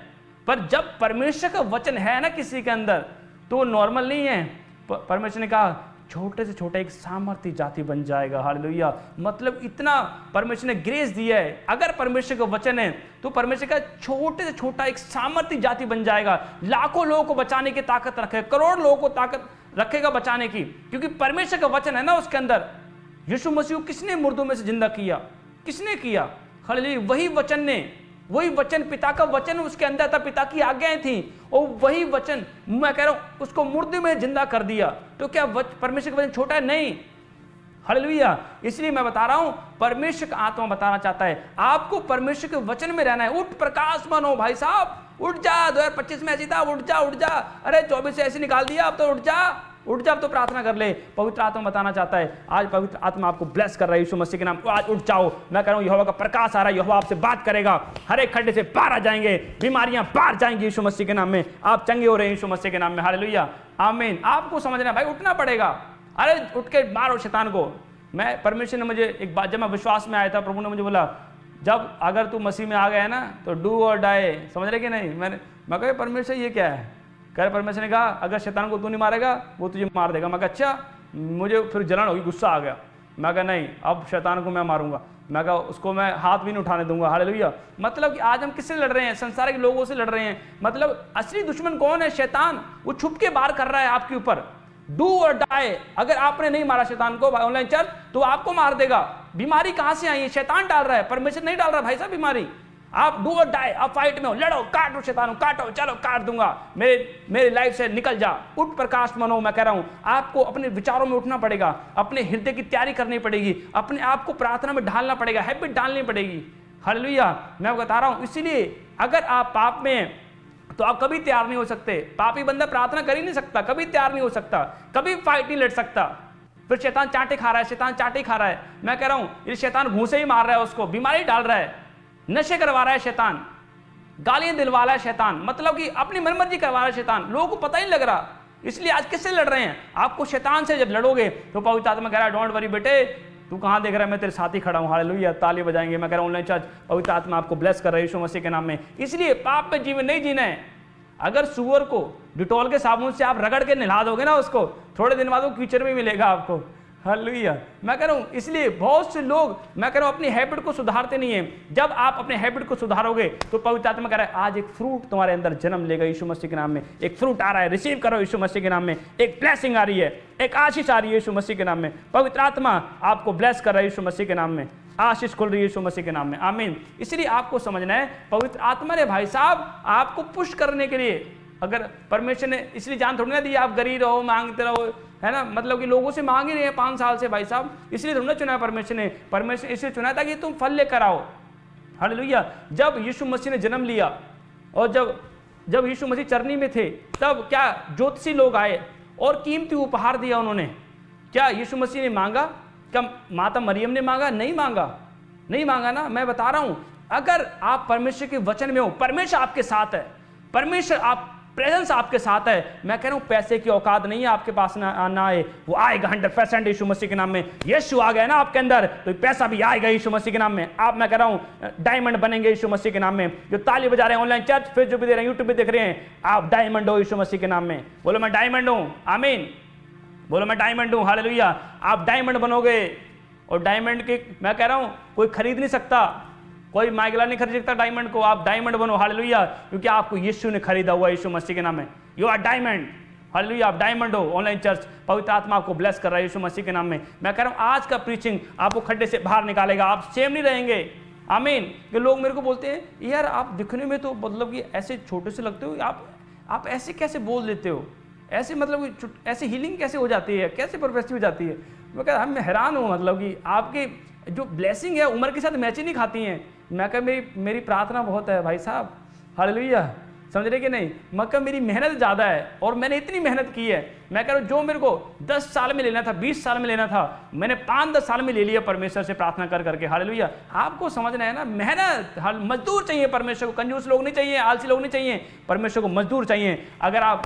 पर जब परमेश्वर का वचन है ना किसी के अंदर तो वो नॉर्मल नहीं है। परमेश्वर ने कहा छोटे से छोटा एक सामर्थ्य जाति बन जाएगा। हालेलुया। मतलब इतना परमेश्वर ने ग्रेस दिया है। अगर परमेश्वर का वचन है तो परमेश्वर का छोटे से छोटा एक सामर्थ्य जाति बन जाएगा। लाखों लोगों को बचाने की ताकत रखे, करोड़ लोगों को ताकत रखेगा बचाने की, क्योंकि परमेश्वर का वचन है ना उसके अंदर। यीशु मसीह को किसने मुर्दों में से जिंदा किया? किसने किया? हालेलुया। वही वचन ने, वही वचन, पिता का वचन उसके अंदर था, पिता की आज्ञाएं थी, और वही वचन मैं कह रहा हूं उसको मुर्दे में जिंदा कर दिया। तो क्या परमेश्वर का वचन छोटा है? नहीं। हालेलुया। इसलिए मैं बता रहा हूं परमेश्वर का आत्मा बताना चाहता है आपको परमेश्वर के वचन में रहना है। उठ प्रकाश बनो भाई साहब, उठ जा। 2025 में ऐसी था, उठ जा उठ जा। अरे 24 से ऐसे निकाल दिया, अब तो उठ जा, उठ जा, अब तो प्रार्थना कर ले। पवित्र आत्मा बताना चाहता है आज पवित्र आत्मा आपको ब्लेस कर रहा है यीशु मसीह के नाम। आज उठ जाओ। मैं कह रहा हूं यहोवा का प्रकाश आ रहा है, यहोवा आपसे बात करेगा, हर एक खड्डे से बाहर आ जाएंगे, बीमारियां बाहर जाएंगी यीशु मसीह के नाम में, आप चंगे हो रहे हैं यीशु मसीह के नाम में। हालेलुया। आमीन। आपको समझना भाई, उठना पड़ेगा। अरे उठ के मारो शैतान को। मैं परमेश्वर ने मुझे एक बात, जब मैं विश्वास में आया था, प्रभु ने मुझे बोला जब अगर तू मसीह में आ गया है ना तो डू और डाई। समझ रहे कि नहीं? मैं कहा परमेश्वर ये क्या है? कह परमेश्वर ने कहा अगर शैतान को तू नहीं मारेगा वो तुझे मार देगा। मैं कहा अच्छा। मुझे फिर जलन होगी, गुस्सा आ गया। मैं कहा नहीं, अब शैतान को मैं मारूंगा। मैं कहा उसको मैं हाथ भी नहीं उठाने दूंगा। हालेलुया। मतलब कि आज हम किससे लड़ रहे हैं? संसार के लोगों से लड़ रहे हैं। मतलब असली दुश्मन कौन है? शैतान। वो छुप के वार कर रहा है आपके ऊपर। डू और डाई। अगर आपने नहीं मारा शैतान को ऑनलाइन चल तो आपको मार देगा। बीमारी कहां से आई है? शैतान डाल रहा है, परमेश्वर नहीं डाल रहा भाई साहब बीमारी। आप डू और डाई, आप फाइट में हो, लड़ो, काटो शैतान, काटो, चलो काट दूंगा, मेरे लाइफ से निकल जा। उठ प्रकाश मनो। मैं कह रहा हूं आपको अपने विचारों में उठना पड़ेगा, अपने हृदय की तैयारी करनी पड़ेगी, अपने आप को प्रार्थना में ढालना पड़ेगा, हैबिट डालनी पड़ेगी। हालेलुया। मैं बता रहा हूं इसीलिए अगर आप पाप में हैं तो आप कभी तैयार नहीं हो सकते। पापी बंदा प्रार्थना कर ही नहीं सकता, कभी तैयार नहीं हो सकता, कभी फाइट नहीं लड़ सकता। फिर शैतान चांटे खा रहा है, शैतान चांटे खा रहा है। मैं कह रहा हूं ये शैतान घूंसे ही मार रहा है, उसको बीमारी डाल रहा है, नशे करवा रहा है शैतान, गालियां दिलवा रहा है शैतान, मतलब कि अपनी मनमर्जी करवा रहा है शैतान। लोगों को पता ही नहीं लग रहा। इसलिए आज किससे लड़ रहे हैं? आपको शैतान से जब लड़ोगे तो पवित्र आत्मा कह रहा है डोंट वरी बेटे, तू कहां देख रहा है, मैं तेरे साथ ही खड़ा हूं। हालेलुया। ताली बजाएंगे। मैं कह रहा हूं ऑनलाइन चर्च पवित्र आत्मा आपको ब्लेस कर रहा है यीशु मसीह के नाम में। इसलिए पाप में जीवन नहीं जीना है। अगर सुअर को डिटॉल के साबुन से आप रगड़ के नहला दोगे ना उसको, थोड़े दिन बाद वो कीचड़ में मिलेगा आपको। हालेलुया। मैं कह रहा हूं इसलिए बहुत से लोग, मैं कह रहा हूं अपनी हैबिट को सुधारते नहीं है। जब आप अपने हैबिट को सुधारोगे तो पवित्र आत्मा कह रहा है आज एक फ्रूट तुम्हारे अंदर जन्म लेगा यीशु मसीह के नाम में। एक फ्रूट आ रहा है, रिसीव करो यीशु मसीह के नाम में। एक ब्लेसिंग आ रही है, एक आशीष आ रही है यीशु मसीह के नाम में। पवित्र आत्मा आपको ब्लेस कर रहा है यीशु मसीह के नाम में। आशीष खुल रही है यीशु मसीह के नाम में। आमीन। इसलिए आपको समझना है पवित्र आत्मा ने भाई साहब आपको पुश करने के लिए, अगर परमेश्वर ने इसलिए जान थोड़ी ना दी आप गरीब रहो, मांगते रहो, है ना, मतलब कि लोगों से मांग ही रहे हैं 5 साल से भाई साहब, इसलिए थोड़ा चुना है परमेश्वर ने। परमेश्वर इसलिए चुना था कि तुम फल लेकर आओ। हालेलुया। जब यीशु मसीह ने जन्म लिया और जब यीशु मसीह चरनी में थे, तब क्या ज्योतिषी लोग आए और कीमती उपहार दिया उन्होंने। क्या यीशु मसीह ने मांगा? क्या माता मरियम ने मांगा? नहीं मांगा, नहीं मांगा ना। मैं बता रहा हूं, अगर आप परमेश्वर के वचन में हो, परमेश्वर आपके साथ है, परमेश्वर आप प्रेजेंस आपके साथ है। मैं कह रहा हूं पैसे की औकात नहीं है आपके पास ना आए, वो आएगा 100% यीशु मसीह के नाम में। यीशु आ गया ना आपके अंदर तो पैसा भी आएगा यीशु मसीह के नाम में। आप, मैं कह रहा हूं, डायमंड बनेंगे यीशु मसीह के नाम में। जो ताली बजा रहे हैं ऑनलाइन चर्च, फेसबुक पे दे रहे हैं, यूट्यूब पे देख रहे हैं, आप डायमंड हो यीशु मसीह के नाम में। बोलो मैं डायमंड हूं, आमीन। बोलो मैं डायमंड हूं, हालेलुया। आप डायमंड बनोगे और डायमंड के, मैं कह रहा हूं, कोई खरीद नहीं सकता, कोई माइगला नहीं खरीद सकता डायमंड को। आप डायमंड बनो, हालेलुया, क्योंकि आपको यीशु ने खरीदा हुआ यीशु मसीह के नाम में। You are diamond, hallelujah. आप डायमंड हो। ऑनलाइन चर्च, पवित्र आत्मा आपको ब्लेस कर रहा है यीशु मसीह के नाम में। मैं कह रहा हूं आज का प्रीचिंग आपको खड्डे से बाहर निकालेगा, आप सेम नहीं रहेंगे, आमीन। कि लोग मेरे को बोलते हैं यार आप दिखने में तो मतलब कि ऐसे छोटे से लगते हो, आप ऐसे कैसे बोल देते हो, ऐसे मतलब ऐसे हीलिंग कैसे हो जाती है, कैसे प्रोफेसी हो जाती है। मैं कह मैं हैरान हूँ, मतलब कि आपकी जो ब्लेसिंग है उम्र के साथ मैच ही नहीं खाती हैं। मैं कह मेरी प्रार्थना बहुत है भाई साहब, हालेलुया, समझ रहे कि नहीं। मैं मेरी मेहनत ज़्यादा है और मैंने इतनी मेहनत की है। मैं कह रहा हूँ जो मेरे को 10 साल में लेना था, 20 साल में लेना था, मैंने 5-10 साल में ले लिया परमेश्वर से प्रार्थना कर करके, हालेलुया। आपको समझना है ना, मेहनत, मजदूर चाहिए परमेश्वर को। कंजूस लोग नहीं चाहिए, आलसी लोग नहीं चाहिए, परमेश्वर को मजदूर चाहिए। अगर आप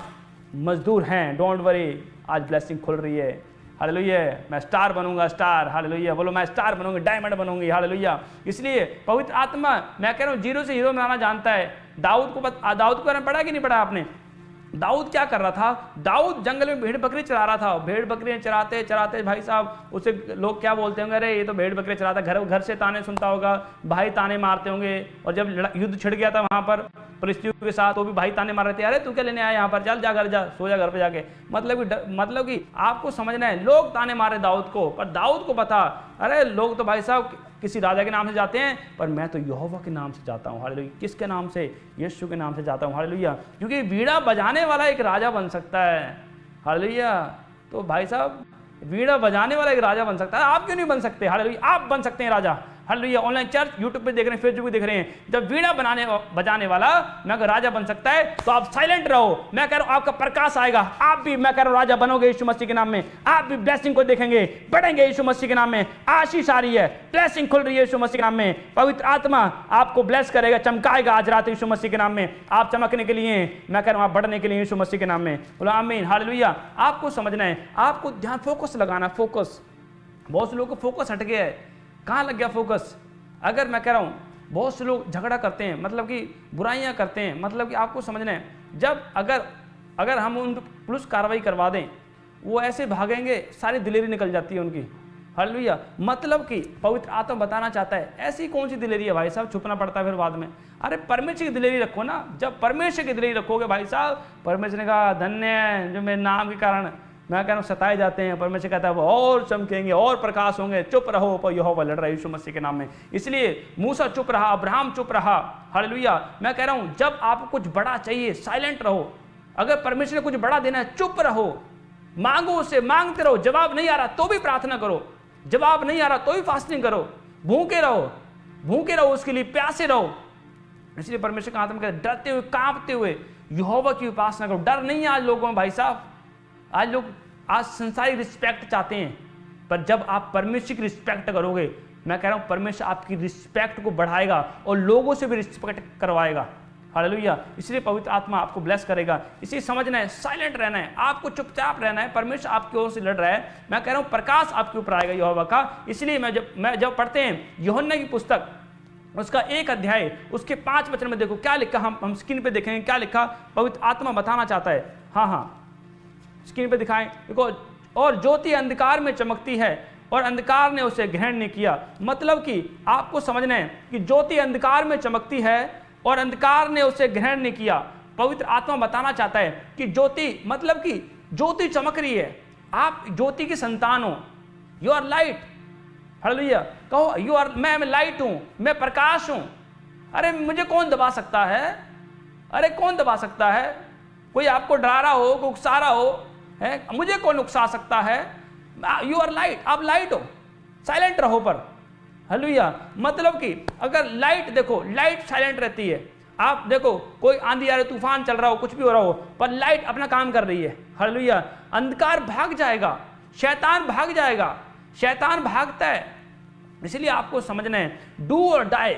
मजदूर हैं, डोंट वरी, आज ब्लेसिंग खुल रही है, हालेलुया। मैं स्टार बनूंगा, स्टार, हालेलुया। बोलो मैं स्टार बनूंगी, डायमंड बनूंगी, हालेलुया। इसलिए पवित्र आत्मा, मैं कह रहा हूं, जीरो से हीरो बनाना जानता है। दाऊद के बारे में पढ़ा कि नहीं पढ़ा आपने? दाऊद क्या कर रहा था? दाऊद जंगल में भेड़ बकरी चरा रहा था। भेड़ बकरियां चराते चराते भाई साहब, उसे लोग क्या बोलते होंगे, अरे ये तो भेड़ बकरी चराता, घर से ताने सुनता होगा, भाई ताने मारते होंगे। और जब युद्ध छिड़ गया था वहां पर फिलिस्तीयों के साथ, तो भी भाई ताने मार रहे थे, अरे तू क्या लेने आया यहाँ पर, चल जा घर जा, सो जा घर पे जाके। मतलब कि आपको समझना है, लोग ताने मारे दाऊद को, पर दाऊद को पता, अरे लोग तो भाई साहब किसी राजा के नाम से जाते हैं, पर मैं तो यहोवा के नाम से जाता हूँ, हालेलुया। किसके नाम से? यीशु के नाम से जाता हूँ, हालेलुया। क्योंकि वीणा बजाने वाला एक राजा बन सकता है, हालेलुया। तो भाई साहब, वीणा बजाने वाला एक राजा बन सकता है, आप क्यों नहीं बन सकते? हालेलुया, आप बन सकते हैं राजा, हालेलुया। ऑनलाइन चर्च, यूट्यूब पे देख रहे हैं, फेसबुक पे देख रहे हैं, जब वीणा बजाने वाला मैं अगर राजा बन सकता है, तो आप साइलेंट रहो। मैं कह रहा हूं आपका प्रकाश आएगा, आप भी, मैं कह रहा हूं, राजा बनोगे यीशु मसीह के नाम में। आप भी ब्लेसिंग को देखेंगे, बढ़ेंगे यीशु मसीह के नाम में। आशीष आ रही है, ब्लेसिंग खुल रही है यीशु मसीह के नाम में। पवित्र आत्मा आपको ब्लेस करेगा, चमकाएगा आज रात यीशु मसीह के नाम में। आप चमकने के लिए, मैं कह रहा हूं आप बढ़ने के लिए यीशु मसीह के नाम में। बोलो आमीन, हालेलुया। आपको समझना है, आपको ध्यान, फोकस लगाना, फोकस। बहुत से लोगों को फोकस हट गया है। कहां लग गया फोकस? अगर मैं कह रहा हूं, बहुत से लोग झगड़ा करते हैं, मतलब कि बुराइयां करते हैं, मतलब कि आपको समझना है, जब अगर हम उन पुलिस कार्रवाई करवा दें, वो ऐसे भागेंगे, सारी दिलेरी निकल जाती है उनकी, हालेलुया। मतलब कि पवित्र आत्मा बताना चाहता है, ऐसी कौन सी दिलेरी है भाई साहब, छुपना पड़ता है फिर बाद में। अरे परमेश्वर की दिलेरी रखो ना। जब परमेश्वर की दिलेरी रखोगे भाई साहब, परमेश्वर ने कहा धन्य है जो मेरे नाम के कारण, मैं कह रहा हूँ, सताए जाते हैं, परमेश्वर कहता है वो और चमकेंगे और प्रकाश होंगे। चुप रहो, पर यहोवा लड़ रहा है यीशु मसीह के नाम में। इसलिए मूसा चुप रहा, अब्राहम चुप रहा, हालेलुया। मैं कह रहा हूँ जब आपको कुछ बड़ा चाहिए, साइलेंट रहो। अगर परमेश्वर ने कुछ बड़ा देना है, चुप रहो, मांगो उससे, मांगते रहो। जवाब नहीं आ रहा तो भी प्रार्थना करो, जवाब नहीं आ रहा तो भी फास्टिंग करो, भूखे रहो उसके लिए, प्यासे रहो। इसलिए परमेश्वर का आत्मा कहता है, डरते हुए, कांपते हुए यहोवा की उपासना करो। डर नहीं है आज लोगों में भाई साहब। आज लोग संसारी रिस्पेक्ट चाहते हैं, पर जब आप परमेश्वर की रिस्पेक्ट करोगे, मैं कह रहा हूं परमेश्वर आपकी रिस्पेक्ट को बढ़ाएगा और लोगों से भी रिस्पेक्ट करवाएगा, हालेलुया। इसलिए पवित्र आत्मा आपको ब्लेस करेगा। इसे समझना है, साइलेंट रहना है, आपको चुपचाप रहना है। परमेश्वर आपकी ओर से लड़ रहा है। मैं कह रहा हूं प्रकाश आपके ऊपर आएगा यहोवा का। इसलिए मैं जब पढ़ते हैं यूहन्ना की पुस्तक, उसका 1 अध्याय, उसके 5 वचन में देखो क्या लिखा। हम स्क्रीन पे देखेंगे क्या लिखा, पवित्र आत्मा बताना चाहता है। हाँ, स्क्रीन पे दिखाएं, देखो। और ज्योति अंधकार में चमकती है और अंधकार ने उसे ग्रहण नहीं किया। मतलब कि आपको समझना है कि ज्योति अंधकार में चमकती है और अंधकार ने उसे ग्रहण नहीं किया। पवित्र आत्मा बताना चाहता है कि ज्योति, मतलब कि ज्योति चमक रही है, आप ज्योति की संतान हो, यू आर लाइट, हालेलुया। कहो यू आर, मैं लाइट हूं, मैं प्रकाश हूं। अरे मुझे कौन दबा सकता है? अरे कौन दबा सकता है? कोई आपको डरा रहा हो, कोई उकसा रहा हो, है, मुझे कौन उकसा सकता है? यू आर लाइट, आप लाइट हो, साइलेंट रहो। पर हालेलुया। मतलब कि अगर लाइट देखो, लाइट साइलेंट रहती है, आप देखो कोई आंधी आ रही, तूफान चल रहा हो, कुछ भी हो रहा हो, पर लाइट अपना काम कर रही है, हालेलुया। अंधकार भाग जाएगा, शैतान भाग जाएगा, शैतान भागता है। इसलिए आपको समझना है डू और डाई।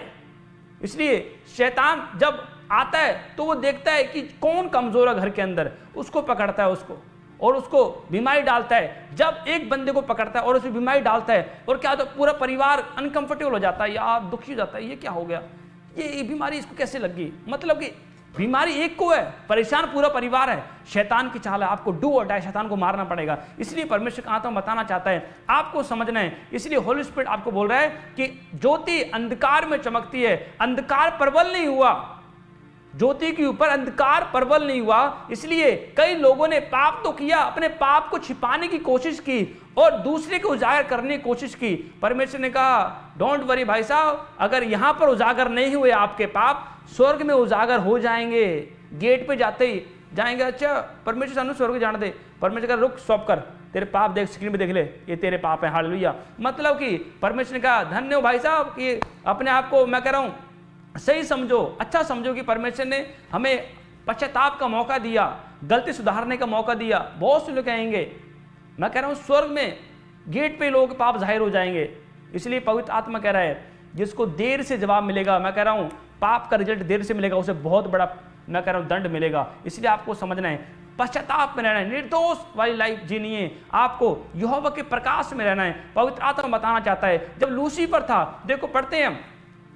इसलिए शैतान जब आता है तो वो देखता है कि कौन कमजोर है घर के अंदर, उसको पकड़ता है उसको, और उसको बीमारी डालता है। जब एक बंदे को पकड़ता है और उसमें बीमारी डालता है, और क्या होता है, पूरा परिवार अनकंफर्टेबल हो जाता है, या दुखी हो जाता है, ये क्या हो गया, ये बीमारी इसको कैसे लग गई। मतलब कि बीमारी एक को है, परेशान पूरा परिवार है। शैतान की चाल है, आपको डू और डाई, शैतान को मारना पड़ेगा। इसलिए परमेश्वर का आत्मा बताना चाहता है, आपको समझना है। इसलिए होली स्पिरिट आपको बोल रहा है कि ज्योति अंधकार में चमकती है, अंधकार प्रबल नहीं हुआ, ज्योति के ऊपर अंधकार प्रबल नहीं हुआ। इसलिए कई लोगों ने पाप तो किया, अपने पाप को छिपाने की कोशिश की और दूसरे को उजागर करने की कोशिश की। परमेश्वर ने कहा डोंट वरी भाई साहब, अगर यहां पर उजागर नहीं हुए आपके पाप, स्वर्ग में उजागर हो जाएंगे। गेट पे जाते ही जाएंगे, अच्छा परमेश्वर सानू स्वर्ग जाने दे, परमेश्वर का रुक स्टॉप कर, तेरे पाप देख, स्क्रीन पे देख ले, ये तेरे पाप है, हालेलुया। मतलब कि परमेश्वर ने कहा धन्य हो भाई साहब कि अपने आप को, मैं कह रहा हूं, सही समझो, अच्छा समझो कि परमेश्वर ने हमें पश्चाताप का मौका दिया, गलती सुधारने का मौका दिया। बहुत से लोग कहेंगे, मैं कह रहा हूं स्वर्ग में गेट पे लोगों के पाप जाहिर हो जाएंगे। इसलिए पवित्र आत्मा कह रहा है जिसको देर से जवाब मिलेगा, मैं कह रहा हूं पाप का रिजल्ट देर से मिलेगा, उसे बहुत बड़ा, मैं कह रहा हूं, दंड मिलेगा। इसलिए आपको समझना है, पश्चाताप में रहना है, निर्दोष वाली लाइफ जीनी है, आपको यहोवा के प्रकाश में रहना है। पवित्र आत्मा बताना चाहता है, जब लूसीफर था, देखो पढ़ते हैं हम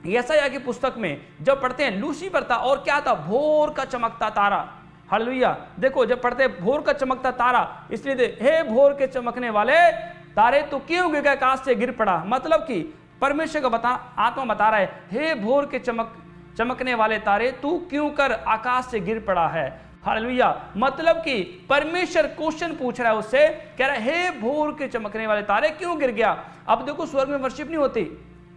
यशायाह की पुस्तक में, जब पढ़ते हैं लूसीफर था और क्या था, भोर का चमकता तारा, हालेलुया। देखो जब पढ़ते हैं भोर का चमकता तारा, इसलिए हे भोर के चमकने वाले तारे तो क्यों गिर गए, आकाश से गिर पड़ा। मतलब कि परमेश्वर का आत्मा बता रहा है, हे भोर के चमकने वाले तारे तू क्यों कर आकाश से गिर पड़ा है, हालेलुया। मतलब कि परमेश्वर क्वेश्चन पूछ रहा है उससे, कह रहा है हे भोर के चमकने वाले तारे क्यों गिर गया। अब देखो स्वर्ग में वर्शिप नहीं होती,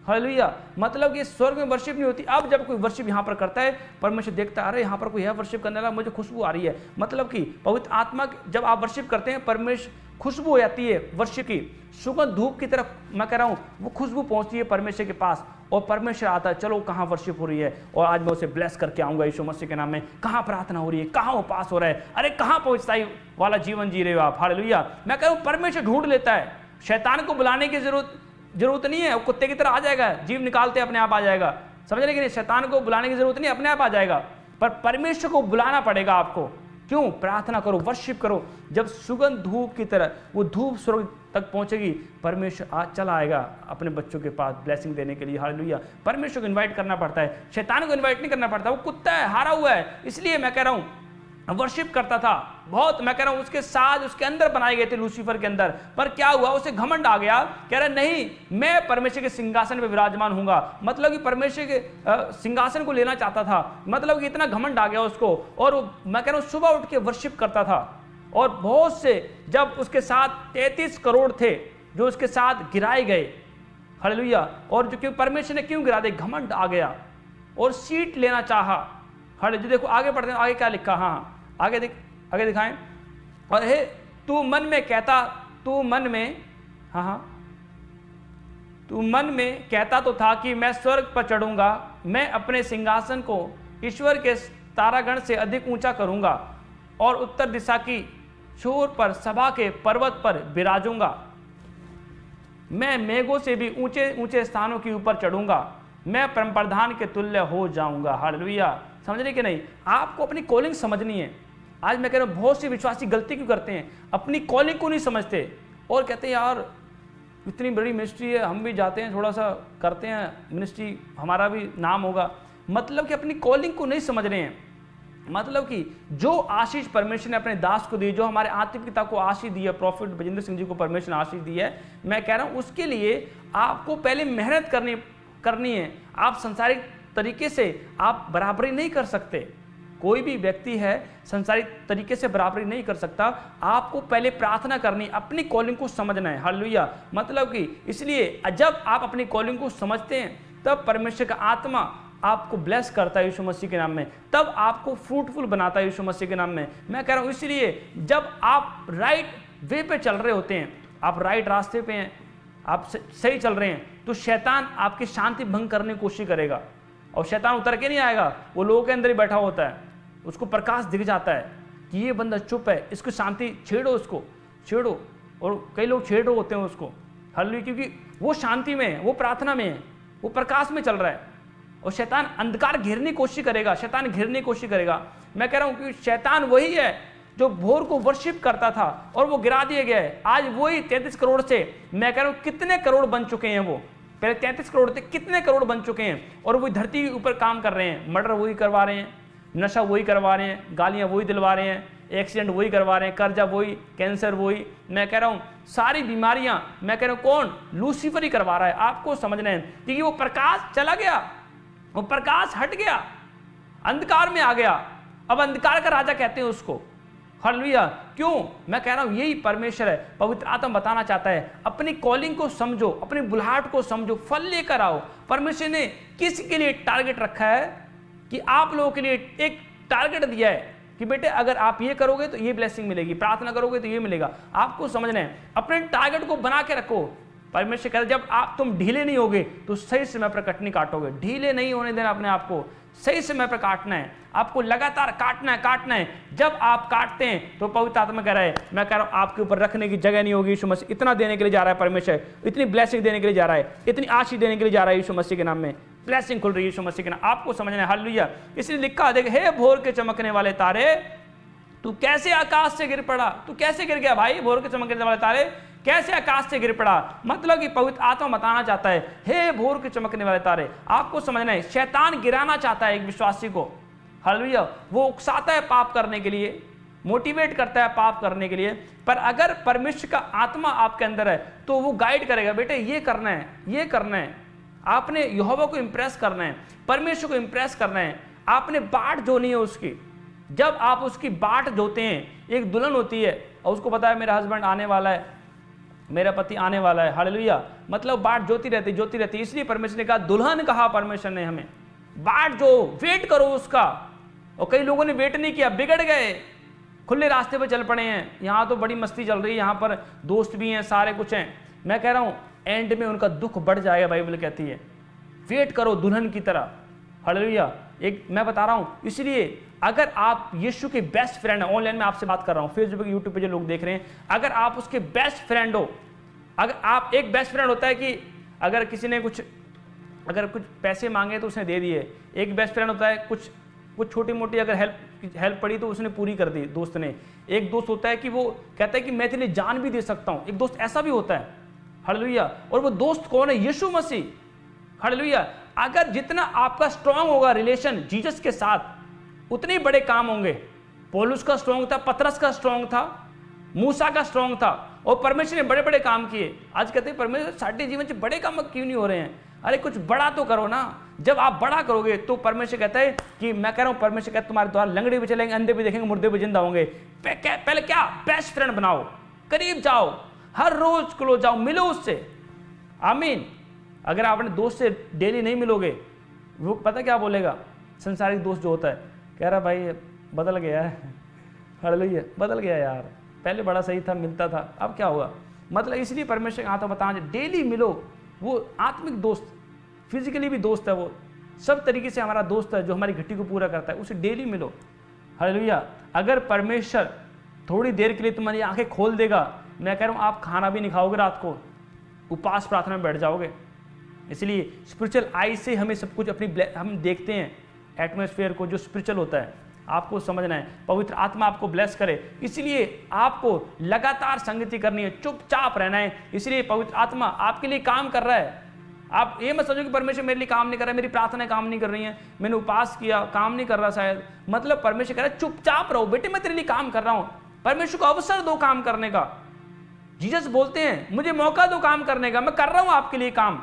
हालेलुया। मतलब कि स्वर्ग में वर्शिप नहीं होती। अब जब कोई वर्शिप यहाँ पर करता है, परमेश्वर देखता है, अरे यहाँ पर कोई है वर्शिप करने वाला, मुझे खुशबू आ रही है। मतलब कि पवित्र आत्मा जब आप वर्शिप करते हैं, परमेश्वर खुशबू हो जाती है वर्शिप की, सुगंध धूप की तरफ, मैं कह रहा हूँ वो खुशबू पहुँचती है परमेश्वर के पास, और परमेश्वर आता है, चलो कहाँ वर्शिप हो रही है, और आज मैं उसे ब्लेस करके आऊँगा यीशु मसीह के नाम में। कहाँ प्रार्थना हो रही है, कहाँ उपास हो रहा है, अरे कहाँ पहुँचताई वाला जीवन जी रहे हो आप, हालेलुया। मैं कह रहा हूँ परमेश्वर ढूंढ लेता है, शैतान को बुलाने की जरूरत नहीं है, वो कुत्ते की तरह आ जाएगा, जीव निकालते अपने आप आ जाएगा, समझ रहे कि नहीं। शैतान को बुलाने की जरूरत नहीं, अपने आप आ जाएगा, पर परमेश्वर को बुलाना पड़ेगा आपको। क्यों? प्रार्थना करो, वर्शिप करो। जब सुगंध धूप की तरह वो धूप स्वर्ग तक पहुंचेगी, परमेश्वर आज चला आएगा अपने बच्चों के पास ब्लेसिंग देने के लिए, हालेलुया। परमेश्वर को इन्वाइट करना पड़ता है, शैतान को इन्वाइट नहीं करना पड़ता। वो कुत्ता है, हारा हुआ है, इसलिए मैं कह रहा हूं वर्शिप करता था बहुत, मैं कह रहा हूं उसके साथ उसके अंदर बनाए गए थे लूसीफर के अंदर, पर क्या हुआ, उसे घमंड आ गया, कह रहा नहीं मैं परमेश्वर के सिंहासन पे विराजमान हूंगा। मतलब कि परमेश्वर के सिंहासन को लेना चाहता था, मतलब कि इतना घमंड आ गया उसको, और मैं कह रहा हूं सुबह उठ के वर्शिप करता था। और बहुत से, जब उसके साथ 33 करोड़ थे जो उसके साथ गिराए गए, हालेलुया। और जो क्यों परमेश्वर ने क्यों गिरा दे, घमंड आ गया और सीट लेना चाहा, हालेलुया। देखो आगे पढ़ते हैं, आगे क्या लिखा, हाँ आगे दिखाएं। और हे तू मन में कहता, तू मन में, हाँ तू मन में कहता तो था कि मैं स्वर्ग पर चढ़ूंगा, मैं अपने सिंहासन को ईश्वर के तारागण से अधिक ऊंचा करूंगा और उत्तर दिशा की छोर पर सभा के पर्वत पर विराजूंगा, मैं मेघों से भी ऊंचे ऊंचे स्थानों के ऊपर चढ़ूंगा, मैं परम प्रधान के तुल्य हो जाऊंगा, हालेलुया। समझ रहे कि नहीं? आपको अपनी कॉलिंग समझनी है। आज मैं कह रहा हूं बहुत से विश्वासी गलती क्यों करते हैं, अपनी कॉलिंग को नहीं समझते और कहते हैं यार इतनी बड़ी मिनिस्ट्री है, हम भी जाते हैं, थोड़ा सा करते हैं मिनिस्ट्री, हमारा भी नाम होगा। मतलब कि अपनी कॉलिंग को नहीं समझ रहे हैं। मतलब कि जो आशीष परमेश्वर ने अपने दास को दी, जो हमारे आत्मिक पिता को आशीष दी है, प्रॉफिट बजिंदर सिंह जी को परमेश्वर ने आशीष दी है, मैं कह रहा हूं उसके लिए आपको पहले मेहनत करनी है। आप संसारिक तरीके से आप बराबरी नहीं कर सकते, कोई भी व्यक्ति है संसारिक तरीके से बराबरी नहीं कर सकता। आपको पहले प्रार्थना करनी, अपनी कॉलिंग को समझना है, हालेलुया। मतलब कि इसलिए जब आप अपनी कॉलिंग को समझते हैं, तब परमेश्वर का आत्मा आपको ब्लेस करता है यीशु मसीह के नाम में, तब आपको फ्रूटफुल बनाता है यीशु मसीह के नाम में। मैं कह रहा हूं इसलिए जब आप राइट वे पे चल रहे होते हैं, आप राइट रास्ते पे हैं, आप सही चल रहे हैं, तो शैतान आपकी शांति भंग करने की कोशिश करेगा, और शैतान उतर के नहीं आएगा, वो लोगों के अंदर ही बैठा होता है। उसको प्रकाश दिख जाता है कि ये बंदा चुप है, इसको शांति छेड़ो, उसको छेड़ो। और कई लोग छेड़ रहे होते हैं उसको, हालेलुया, क्योंकि वो शांति में है, वो प्रार्थना में है, वो प्रकाश में चल रहा है। और शैतान अंधकार घेरने की कोशिश करेगा, शैतान घेरने की कोशिश करेगा। मैं कह रहा हूं कि शैतान वही है जो भोर को वर्शिप करता था और वो गिरा दिया गया है। आज वही 33 करोड़ से मैं कह रहा हूं कितने करोड़ बन चुके हैं, वो पहले 33 करोड़ थे, कितने करोड़ बन चुके हैं, और वो धरती के ऊपर काम कर रहे हैं। मर्डर वही करवा रहे हैं, नशा वही करवा रहे हैं, गालियां वही दिलवा रहे हैं, एक्सीडेंट वही करवा रहे हैं, कर्जा वही, कैंसर वही। मैं कह रहा हूं सारी बीमारियां, मैं कह रहा हूं कौन, लूसीफर ही करवा रहा है। आपको समझना है क्योंकि वो प्रकाश चला गया, वो प्रकाश हट गया, अंधकार में आ गया। अब अंधकार का राजा कहते हैं उसको, हालेलुया। क्यों? मैं कह रहा हूं यही परमेश्वर है। पवित्र आत्मा बताना चाहता है, अपनी कॉलिंग को समझो, अपनी बुलाहट को समझो, फल लेकर आओ। परमेश्वर ने किसके लिए टारगेट रखा है कि आप लोगों के लिए एक टारगेट दिया है कि बेटे अगर आप ये करोगे तो ये ब्लेसिंग मिलेगी, प्रार्थना करोगे तो ये मिलेगा। आपको समझना है, अपने टारगेट को बना के रखो। परमेश्वर कहता है जब आप तुम ढीले नहीं होगे तो सही समय पर कटनी काटोगे। ढीले नहीं होने देना अपने आप को, सही समय पर काटना है, आपको लगातार काटना है। जब आप काटते हैं तो पवित्र आत्मा कह रहा है, मैं कह रहा हूं आपके ऊपर रखने की जगह नहीं होगी। यीशु मसीह इतना देने के लिए जा रहा है, परमेश्वर इतनी ब्लेसिंग देने के लिए जा रहा है, इतनी आशीष देने के लिए जा रहा है। यीशु मसीह के नाम में ब्लेसिंग खुल रही है, यीशु मसीह के नाम। आपको समझना है, हालेलुया। इसलिए लिखा देख, हे भोर के चमकने वाले तारे, तू कैसे आकाश से गिर पड़ा। तू कैसे गिर गया भाई? भोर के चमकने वाले तारे कैसे आकाश से गिर पड़ा? मतलब कि पवित्र आत्मा बताना चाहता है, हे भोर के चमकने वाले तारे। आपको समझना है, शैतान गिराना चाहता है एक विश्वासी को, हालेलुया। वो उकसाता है पाप करने के लिए, मोटिवेट करता है पाप करने के लिए। पर अगर परमेश्वर का आत्मा आपके अंदर है तो वो गाइड करेगा, बेटे ये करना है, ये करना है। आपने यहोवा को इंप्रेस करना है, परमेश्वर को इंप्रेस करना है। आपने बाट जोनी है उसकी। जब आप उसकी बाट जोते हैं, एक दुल्हन होती है और उसको पता है मेरा हस्बैंड आने वाला है, मेरा पति आने वाला है, हालेलुया। मतलब बाट जोती रहती। इसलिए परमेश्वर ने कहा, दुल्हन कहा परमेश्वर ने हमें, बाट जो, वेट करो उसका। और कई लोगों ने वेट नहीं किया, बिगड़ गए, खुले रास्ते पर चल पड़े हैं। यहाँ तो बड़ी मस्ती चल रही है, यहाँ पर दोस्त भी हैं, सारे कुछ हैं। मैं कह रहा हूँ एंड में उनका दुख बढ़ जाएगा। बाइबल कहती है वेट करो दुल्हन की तरह, हालेलुया। एक मैं बता रहा हूँ, इसलिए अगर आप यीशु के बेस्ट फ्रेंड हैं, ऑनलाइन में आपसे बात कर रहा हूँ, फेसबुक यूट्यूब पे जो लोग देख रहे हैं, अगर आप उसके बेस्ट फ्रेंड हो, अगर आप एक बेस्ट फ्रेंड होता है कि अगर किसी ने कुछ पैसे मांगे तो उसने दे दिए। एक बेस्ट फ्रेंड होता है कुछ छोटी मोटी अगर हेल्प पड़ी तो उसने पूरी कर दी दोस्त ने। एक दोस्त होता है कि वो कहता है कि मैं तेरे लिए जान भी दे सकता हूँ। एक दोस्त ऐसा भी होता है, हालेलुया। और वो दोस्त कौन है? यीशु मसीह, हालेलुया। अगर जितना आपका स्ट्रांग होगा रिलेशन जीसस के साथ, उतने बड़े काम होंगे। पौलुस का स्ट्रांग था, पतरस का स्ट्रांग था, मूसा का स्ट्रांग था, और परमेश्वर ने बड़े बड़े काम किए। आज कहते हैं परमेश्वर साढ़े जीवन से बड़े काम क्यों नहीं हो रहे हैं? अरे कुछ बड़ा तो करो ना। जब आप बड़ा करोगे तो परमेश्वर कहता है कि मैं कह रहा हूं, परमेश्वर कहता है तुम्हारे द्वारा लंगड़े भी चलेंगे, अंधे भी देखेंगे, मुर्दे भी जिंदा होंगे। पहले क्या, बेस्ट फ्रेंड बनाओ, करीब जाओ, हर रोज क्लोज जाओ, मिलो उससे, आमीन। अगर आप अपने दोस्त से डेली नहीं मिलोगे, वो पता क्या बोलेगा? संसारिक दोस्त जो होता है, कह रहा भाई बदल गया है, हालेलुया, बदल गया यार, पहले बड़ा सही था, मिलता था, अब क्या होगा? मतलब इसलिए परमेश्वर आता बताना, डेली मिलो। वो आत्मिक दोस्त, फिजिकली भी दोस्त है, वो सब तरीके से हमारा दोस्त है, जो हमारी घटी को पूरा करता है, उसे डेली मिलो, हालेलुया। अगर परमेश्वर थोड़ी देर के लिए तुम्हारी आंखें खोल देगा, मैं कह रहा हूँ आप खाना भी नहीं खाओगे, रात को उपास प्रार्थना में बैठ जाओगे। इसलिए स्पिरिचुअल आई से हमें सब कुछ हम देखते हैं एटमॉस्फेयर को, जो स्पिरिचुअल होता है, आपको समझना है। पवित्र आत्मा आपको ब्लेस करे, इसलिए आपको लगातार संगति करनी है, चुपचाप रहना है। इसलिए पवित्र आत्मा आपके लिए काम कर रहा है। आप ये मत समझो कि परमेश्वर मेरे लिए काम नहीं कर रहा है, मेरी प्रार्थना काम नहीं कर रही है, मैंने उपास किया काम नहीं कर रहा शायद। मतलब परमेश्वर कह रहा है चुपचाप रहो बेटे, मैं तेरे लिए काम कर रहा हूं। परमेश्वर को अवसर दो काम करने का। जीसस बोलते हैं मुझे मौका दो काम करने का, मैं कर रहा हूं आपके लिए काम,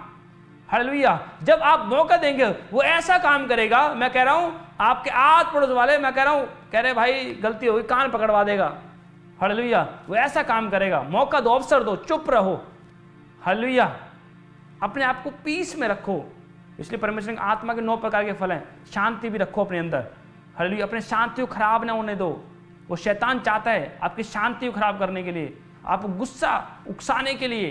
हालेलुया। जब आप मौका देंगे वो ऐसा काम करेगा, मैं कह रहा हूं आपके आस पड़ोस वाले, मैं कह रहा हूं, कह रहे भाई गलती होगी, कान पकड़वा देगा, हालेलुया। वो ऐसा काम करेगा। मौका दो, अवसर दो, चुप रहो, हालेलुया। अपने आप को पीस में रखो। इसलिए परमेश्वर की आत्मा के 9 प्रकार के फल हैं। शांति भी रखो अपने अंदर, हालेलुया। अपने शांति को खराब ना होने दो। वो शैतान चाहता है आपकी शांति को खराब करने के लिए, आपको गुस्सा उकसाने के लिए,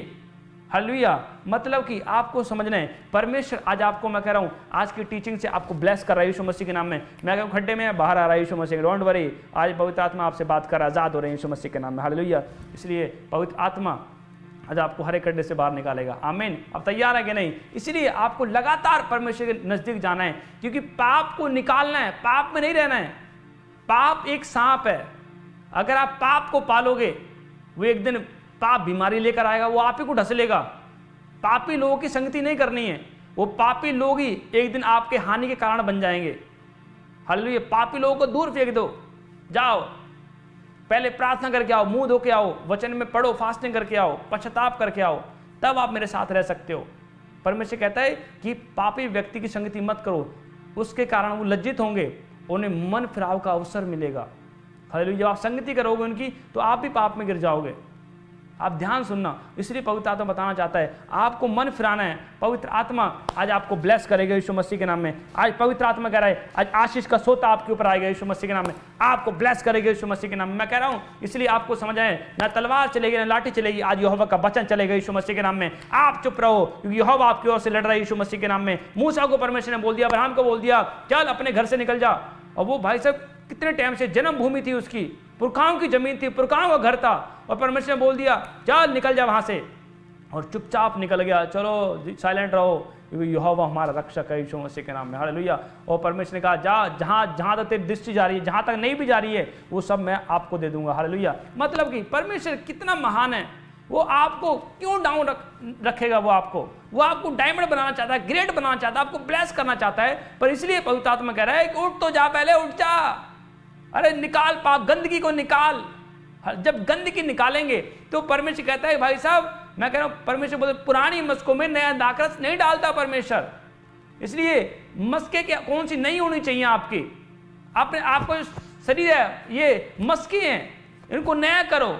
हालेलुया। मतलब कि आपको समझना है, परमेश्वर आज आपको, मैं कह रहा हूं, आज की टीचिंग से आपको ब्लेस कर रहा है यीशु मसीह के नाम में। मैं कह खड्डे में बाहर आ रहा है यीशु मसीह, डोंट वरी, आज पवित्र आत्मा आपसे बात कर रहा है, आजाद हो रहे हैं यीशु मसीह के नाम में। हालेलुया। इसलिए पवित्र आत्मा आज आपको हर एक खड्डे से बाहर निकालेगा। आमीन। अब तैयार है कि नहीं? इसलिए आपको लगातार परमेश्वर के नजदीक जाना है, क्योंकि पाप को निकालना है, पाप में नहीं रहना है। पाप एक सांप है, अगर आप पाप को पालोगे, वो एक दिन पाप बीमारी लेकर आएगा, वो आप ही को ढस लेगा। पापी लोगों की संगति नहीं करनी है, वो पापी लोग ही एक दिन आपके हानि के कारण बन जाएंगे। हालेलुया। पापी लोगों को दूर फेंक दो, जाओ पहले प्रार्थना करके आओ, मुंह धो के आओ, वचन में पढ़ो, फास्टिंग करके आओ, पश्चाताप करके आओ, तब आप मेरे साथ रह सकते हो। परमेश्वर कहता है कि पापी व्यक्ति की संगति मत करो, उसके कारण वो लज्जित होंगे, उन्हें मन फिराव का अवसर मिलेगा। हालेलुया। जब आप संगति करोगे उनकी, तो आप भी पाप में गिर जाओगे। आप ध्यान सुनना, इसलिए पवित्र आत्मा बताना चाहता है आपको मन फिराना है। पवित्र आत्मा आज आपको ब्लेस करेगा यीशु मसीह के नाम में। आज पवित्र आत्मा कह रहा है, आज आशीष का सोता आपके ऊपर आएगा यीशु मसीह के नाम में, आपको ब्लेस करेगा यीशु मसीह के नाम में। मैं कह रहा हूं, इसलिए आपको समझ आए, ना तलवार चलेगी ना लाठी चलेगी, आज यहोवा का वचन चलेगा यीशु मसीह के नाम में। आप चुप रहो, क्योंकि यहोवा आपकी ओर से लड़ रहा है यीशु मसीह के नाम में। मूसा को परमेश्वर ने बोल दिया, अब्राहम को बोल दिया, चल अपने घर से निकल जा। और वो भाई साहब कितने टाइम से जन्मभूमि थी उसकी, पुरखाओं की जमीन थी, पुरखाओं का घर था, और परमेश्वर ने बोल दिया चल निकल जा वहां से, और चुपचाप निकल गया। चलो साइलेंट रहो, क्योंकि यहोवा हमारा रक्षक है यीशु मसीह के नाम में। हालेलुया। और परमेश्वर ने कहा जा, जहां तक तेरी दृष्टि जा रही है, जहां तक नहीं भी जा रही है, वो सब मैं आपको दे दूंगा। हालेलुया। मतलब कि परमेश्वर कितना महान है, वो आपको क्यों डाउन रखेगा? वो आपको डायमंड बनाना चाहता है, ग्रेट बनाना चाहता है, आपको ब्लेस करना चाहता है। पर इसलिए पवित्र आत्मा कह रहा है कि उठ तो जा, पहले उठ जा, अरे निकाल पाप, गंदगी को निकाल। जब गंदगी निकालेंगे तो परमेश्वर कहता है, भाई साहब मैं कह रहा हूं, परमेश्वर बोलते पुरानी मस्कों में नया दाखरस नहीं डालता परमेश्वर। इसलिए मस्के क्या कौन सी नहीं होनी चाहिए आपकी, अपने आपको शरीर है, ये मस्के हैं, इनको नया करो,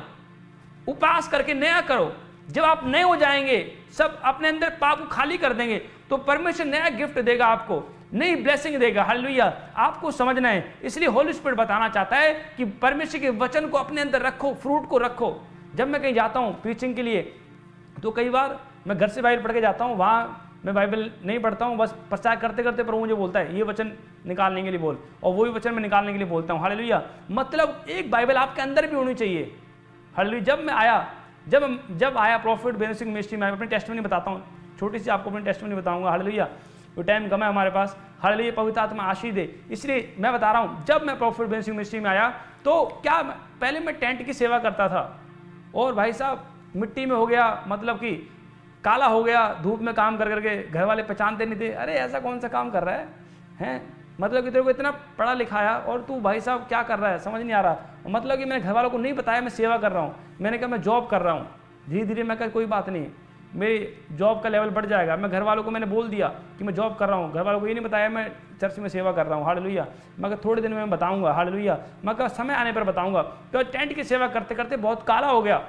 उपास करके नया करो। जब आप नए हो जाएंगे, सब अपने अंदर पाप को खाली कर देंगे, तो परमेश्वर नया गिफ्ट देगा, आपको नई ब्लेसिंग देगा। हालेलुया। आपको समझना है, इसलिए होली स्पिरिट बताना चाहता है कि परमेश्वर के वचन को अपने अंदर रखो, फ्रूट को रखो। जब मैं कहीं जाता हूँ प्रीचिंग के लिए, तो कई बार मैं घर से बाइबल पढ़ के जाता हूँ, वहाँ मैं बाइबल नहीं पढ़ता हूँ, बस प्रचार करते करते प्रभु मुझे बोलता है ये वचन निकालने के लिए बोल, और वही वचन मैं निकालने के लिए बोलता हूँ। हालेलुया। मतलब एक बाइबल आपके अंदर भी होनी चाहिए। हालेलुया। जब आया प्रॉफिट बेनिफिट मिनिस्ट्री में, अपनी टेस्टिमनी बताता हूँ, छोटी सी आपको अपनी टेस्टिमनी बताऊंगा। हालेलुया। तो टाइम कम है हमारे पास। हालेलुया। पवित्र आत्मा आशीष दे। इसलिए मैं बता रहा हूँ, जब मैं प्रॉफिट बेनिफिट मिनिस्ट्री में आया, तो क्या पहले मैं टेंट की सेवा करता था, और भाई साहब मिट्टी में हो गया, मतलब कि काला हो गया, धूप में काम कर करके घर वाले पहचानते नहीं थे, अरे ऐसा कौन सा काम कर रहा है, मतलब कि तेरे को इतना पढ़ा लिखाया और तू भाई साहब क्या कर रहा है, समझ नहीं आ रहा। मतलब कि मैंने घर वालों को नहीं बताया मैं सेवा कर रहा हूँ, मैंने कहा मैं जॉब कर रहा हूँ। धीरे धीरे मैं कहा कोई बात नहीं, मेरी जॉब का लेवल बढ़ जाएगा। मैं घर वालों को मैंने बोल दिया कि मैं जॉब कर रहा हूँ, घर वालों को ये नहीं बताया मैं चर्च में सेवा कर रहा हूँ। हालेलुया। मैं कहा थोड़े दिन में मैं बताऊँगा। हालेलुया। मैं कहा समय आने पर बताऊँगा। तो टेंट की सेवा करते करते बहुत काला हो गया,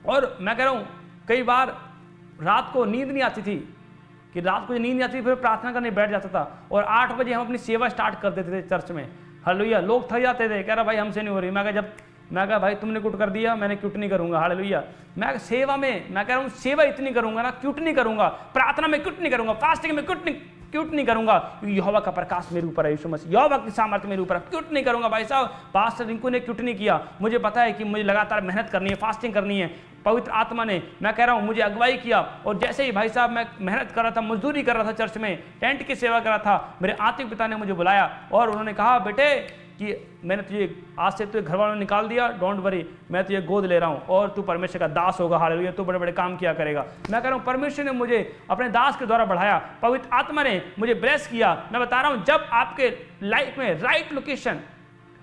और मैं कह रहा हूँ कई बार रात को नींद नहीं आती थी, कि रात को नींद नहीं आती थी, फिर प्रार्थना करने बैठ जाता था, और 8 बजे हम अपनी सेवा स्टार्ट कर देते थे चर्च में। हालेलुया। लोग थक जाते थे, कह रहा भाई हमसे नहीं हो रही। मैं कहा भाई तुमने क्यूट कर दिया, मैंने क्यूट नहीं करूंगा। हालेलुया। मैं सेवा में मैं कह रहा हूँ सेवा इतनी करूंगा ना, क्यूट नहीं करूंगा, प्रार्थना में क्यूट नहीं करूंगा, फास्टिंग में क्यूट नहीं करूंगा, क्योंकि यहोवा का प्रकाश मेरे ऊपर है, यीशु मसीह यहोवा की सामर्थ्य मेरे ऊपर है, क्यूट नहीं करूंगा। भाई साहब पास्टर रिंकू ने क्यूट नहीं किया, मुझे पता है कि मुझे लगातार मेहनत करनी है, फास्टिंग करनी है। पवित्र आत्मा ने मैं कह रहा हूँ मुझे अगुवाई किया, और जैसे ही भाई साहब मैं मेहनत कर रहा था, मजदूरी कर रहा था, चर्च में टेंट की सेवा कर रहा था, मेरे आत्मिक पिता ने मुझे बुलाया और उन्होंने कहा बेटे कि मैंने तुझे आज से तुझे घर वालों ने निकाल दिया, डोंट वरी, मैं तुझे गोद ले रहा हूँ और तू परमेश्वर का दास होगा। हालेलुया। तू बड़े बड़े काम किया करेगा। मैं कह रहा हूँ परमेश्वर ने मुझे अपने दास के द्वारा बढ़ाया, पवित्र आत्मा ने मुझे ब्लेस किया। मैं बता रहा हूँ जब आपके लाइफ में राइट लोकेशन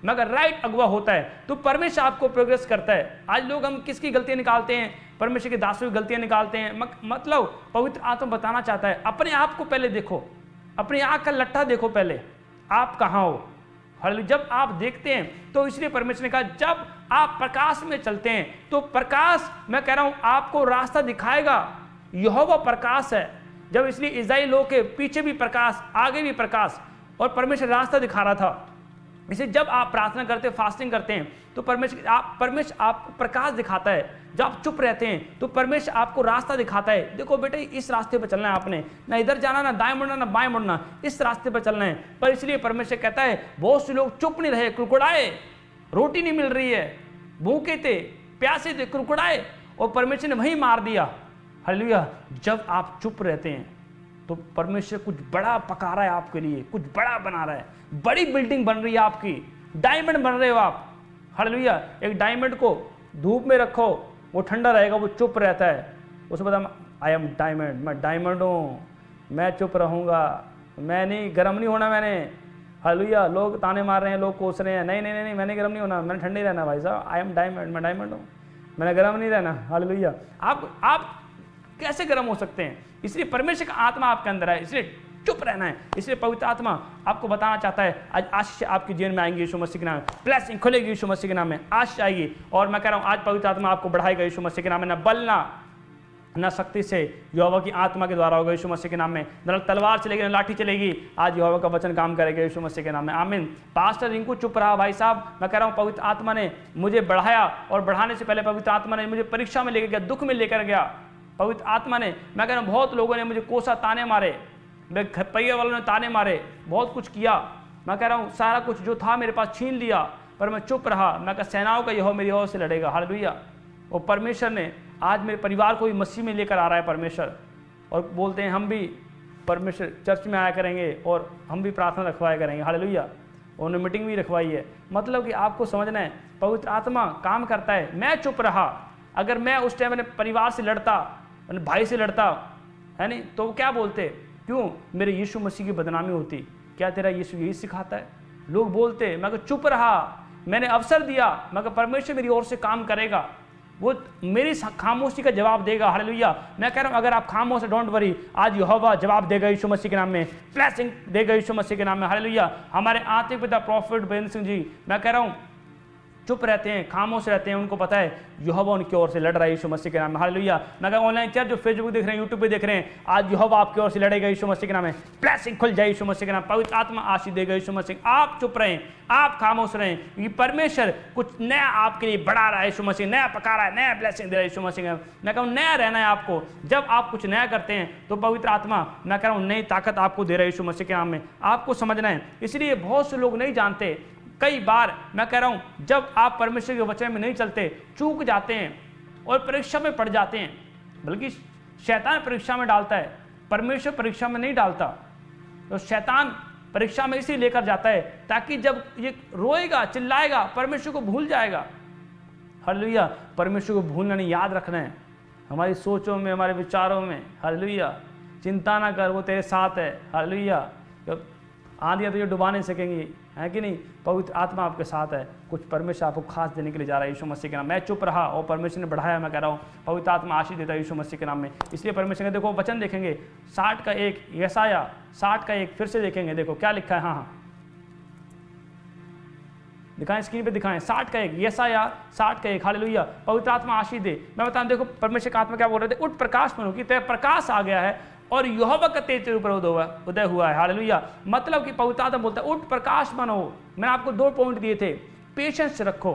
में अगर राइट अगुवा होता है, तो परमेश्वर आपको प्रोग्रेस करता है। आज लोग हम किसकी गलतियां निकालते हैं? परमेश्वर के दासों की गलतियां निकालते हैं। मतलब पवित्र आत्मा बताना चाहता है अपने आप को पहले देखो, अपनी आँख का लट्ठा देखो पहले, आप कहाँ हो। हालेलुया। जब आप देखते हैं तो इसलिए परमेश्वर ने कहा जब आप प्रकाश में चलते हैं तो प्रकाश, मैं कह रहा हूं आपको रास्ता दिखाएगा। यहोवा प्रकाश है। जब इसलिए इस्राएली लोग के पीछे भी प्रकाश, आगे भी प्रकाश, और परमेश्वर रास्ता दिखा रहा था। इसे जब आप प्रार्थना करते, फास्टिंग करते हैं, तो परमेश्वर आपको प्रकाश दिखाता है। जब आप चुप रहते हैं तो परमेश्वर आपको रास्ता दिखाता है। देखो बेटे, इस रास्ते पर चलना है आपने, ना इधर जाना, ना दाएं मुड़ना, ना बाएं मुड़ना, इस रास्ते पर चलना है। पर इसलिए परमेश्वर कहता है बहुत से लोग चुप नहीं रहे, कुड़कुड़ाए, रोटी नहीं मिल रही है, भूखे थे, प्यासे थे, कुड़कुड़ाए, और परमेश्वर ने वहीं मार दिया। हालेलुया। जब आप चुप रहते हैं तो परमेश्वर कुछ बड़ा पका रहा है आपके लिए, कुछ बड़ा बना रहा है, बड़ी बिल्डिंग बन रही है आपकी, डायमंड बन रहे हो आप। हालेलुया। एक डायमंड को धूप में रखो, वो ठंडा रहेगा, वो चुप रहता है, उसे पता आई एम डायमंड, मैं डायमंड हूँ, मैं चुप रहूँगा, मैं नहीं, गर्म नहीं होना मैंने। हालेलुया। लोग ताने मार रहे हैं, लोग कोस रहे हैं, नहीं नहीं नहीं, मैंने गर्म नहीं होना, मैंने ठंडे रहना भाई साहब, आई एम डायमंड, मैं डायमंड हूँ, मैंने गर्म नहीं रहना। हालेलुया। आप कैसे गर्म हो सकते हैं? इसलिए परमेश्वर का आत्मा आपके अंदर है, इसलिए चुप रहना है। इसलिए पवित्र आत्मा आपको बताना चाहता है आज आशीष आपके जीवन में आएंगे यीशु मसीह के नाम में, ब्लेसिंग खुलेगी यीशु मसीह के नाम में, आशीष आएगी। और मैं कह रहा हूँ आज पवित्र आत्मा आपको बढ़ाएगा यीशु मसीह के नाम में, ना बल ना शक्ति से, यहोवा की आत्मा के द्वारा होगा यीशु मसीह के नाम में। न तलवार चलेगी, न लाठी चलेगी, आज यहोवा का वचन काम करेगा यीशु मसीह के नाम में। आमीन। पास्टर रिंकू चुप रहा भाई साहब, मैं कह रहा हूँ पवित्र आत्मा ने मुझे बढ़ाया, और बढ़ाने से पहले पवित्र आत्मा ने मुझे परीक्षा में लेकर गया, दुख में लेकर गया। पवित्र आत्मा ने, मैं कह रहा हूँ बहुत लोगों ने मुझे कोसा, ताने मारे, परिवार वालों ने ताने मारे, बहुत कुछ किया। मैं कह रहा हूँ सारा कुछ जो था मेरे पास छीन लिया, पर मैं चुप रहा। मैं कहा सेनाओं का यहोवा मेरी ओर से लड़ेगा। हालेलुया। और परमेश्वर ने आज मेरे परिवार को भी मसीह में लेकर आ रहा है परमेश्वर, और बोलते हैं हम भी परमेश्वर चर्च में आया करेंगे और हम भी प्रार्थना रखवाया करेंगे। हालेलुया। उन्होंने मीटिंग भी रखवाई है। मतलब कि आपको समझना है पवित्र आत्मा काम करता है। मैं चुप रहा, अगर मैं उस टाइम अपने परिवार से लड़ता, अपने भाई से लड़ता, है नहीं, तो वो क्या बोलते, क्यों मेरे यीशु मसीह की बदनामी होती, क्या तेरा यीशु यही सिखाता है? लोग बोलते। मैं कहा चुप रहा, मैंने अवसर दिया, मैं कहा परमेश्वर मेरी ओर से काम करेगा, वो मेरी खामोशी का जवाब देगा। हालेलुया। मैं कह रहा हूँ अगर आप खामोश, डोंट वरी, आज यहोवा जवाब देगा यीशु मसीह के नाम में, ब्लेसिंग देगा यीशु मसीह के नाम में। हालेलुया। हमारे आत्मिक पिता प्रॉफिट बेन सिंह जी, मैं कह रहा हूँ चुप रहते हैं, खामोश रहते हैं, उनको पता है यहोवा उनकी ओर से लड़ रहा है यीशु मसीह के नाम में। हालेलुया। मैं कहा ऑनलाइन चर्च जो फेसबुक देख रहे हैं, यूट्यूब पे देख रहे हैं, आज यहोवा आपकी ओर से लड़ेगा यीशु मसीह के नाम में, ब्लेसिंग खुल जाए यीशु मसीह के नाम, पवित्र आत्मा आशीष देगा यीशु मसीह। आप चुप रहें, आप खामोश रहें, क्योंकि परमेश्वर कुछ नया आपके लिए बढ़ा रहा है यीशु मसीह, नया पका रहा है, नया ब्लेसिंग दे रहा है यीशु मसीह का। मैं कहूँ नया रहना है आपको। जब आप कुछ नया करते हैं तो पवित्र आत्मा, मैं कह रहा हूँ नई ताकत आपको दे रहा है यीशु मसीह के नाम में। आपको समझना है। इसलिए बहुत से लोग नहीं जानते, कई बार मैं कह रहा हूं जब आप परमेश्वर के वचन में नहीं चलते, चूक जाते हैं और परीक्षा में पड़ जाते हैं। बल्कि शैतान परीक्षा में डालता है, परमेश्वर परीक्षा में नहीं डालता। तो शैतान परीक्षा में इसी लेकर जाता है ताकि जब ये रोएगा, चिल्लाएगा, परमेश्वर को भूल जाएगा। हालेलुया। परमेश्वर को भूलना नहीं, याद रखना है हमारी सोचों में, हमारे विचारों में। हालेलुया। चिंता ना कर, वो तेरे साथ है। हालेलुया। आंधियां तुझे डुबा नहीं सकेंगी, है कि नहीं? पवित्र आत्मा आपके साथ है। कुछ परमेश्वर आपको खास देने के लिए जा रहा है यीशु मसीह के नाम। मैं चुप रहा और परमेश्वर ने बढ़ाया। मैं कह रहा हूँ पवित्र आत्मा आशीष देता है यीशु मसीह के नाम में। इसलिए परमेश्वर ने, देखो वचन देखेंगे 60 का 1, यशाया 60 का 1, फिर से देखेंगे, देखो क्या लिखा है। हाँ दिखाएं, स्क्रीन पे दिखाएं, 60 का 1, यशाया 60 का 1। हालेलुया। पवित्र आत्मा आशीष दे। मैं बताऊं, देखो परमेश्वर का आत्मा क्या बोल रहे थे, उठ प्रकाश बनो, कि तेरा प्रकाश आ गया है और यहोवा का तेज तेरे ऊपर उदय हुआ है। हालेलुया। मतलब कि पवित्र आत्मा बोलता है उठ प्रकाश बनो। मैंने आपको 2 पॉइंट दिए थे, पेशेंस रखो।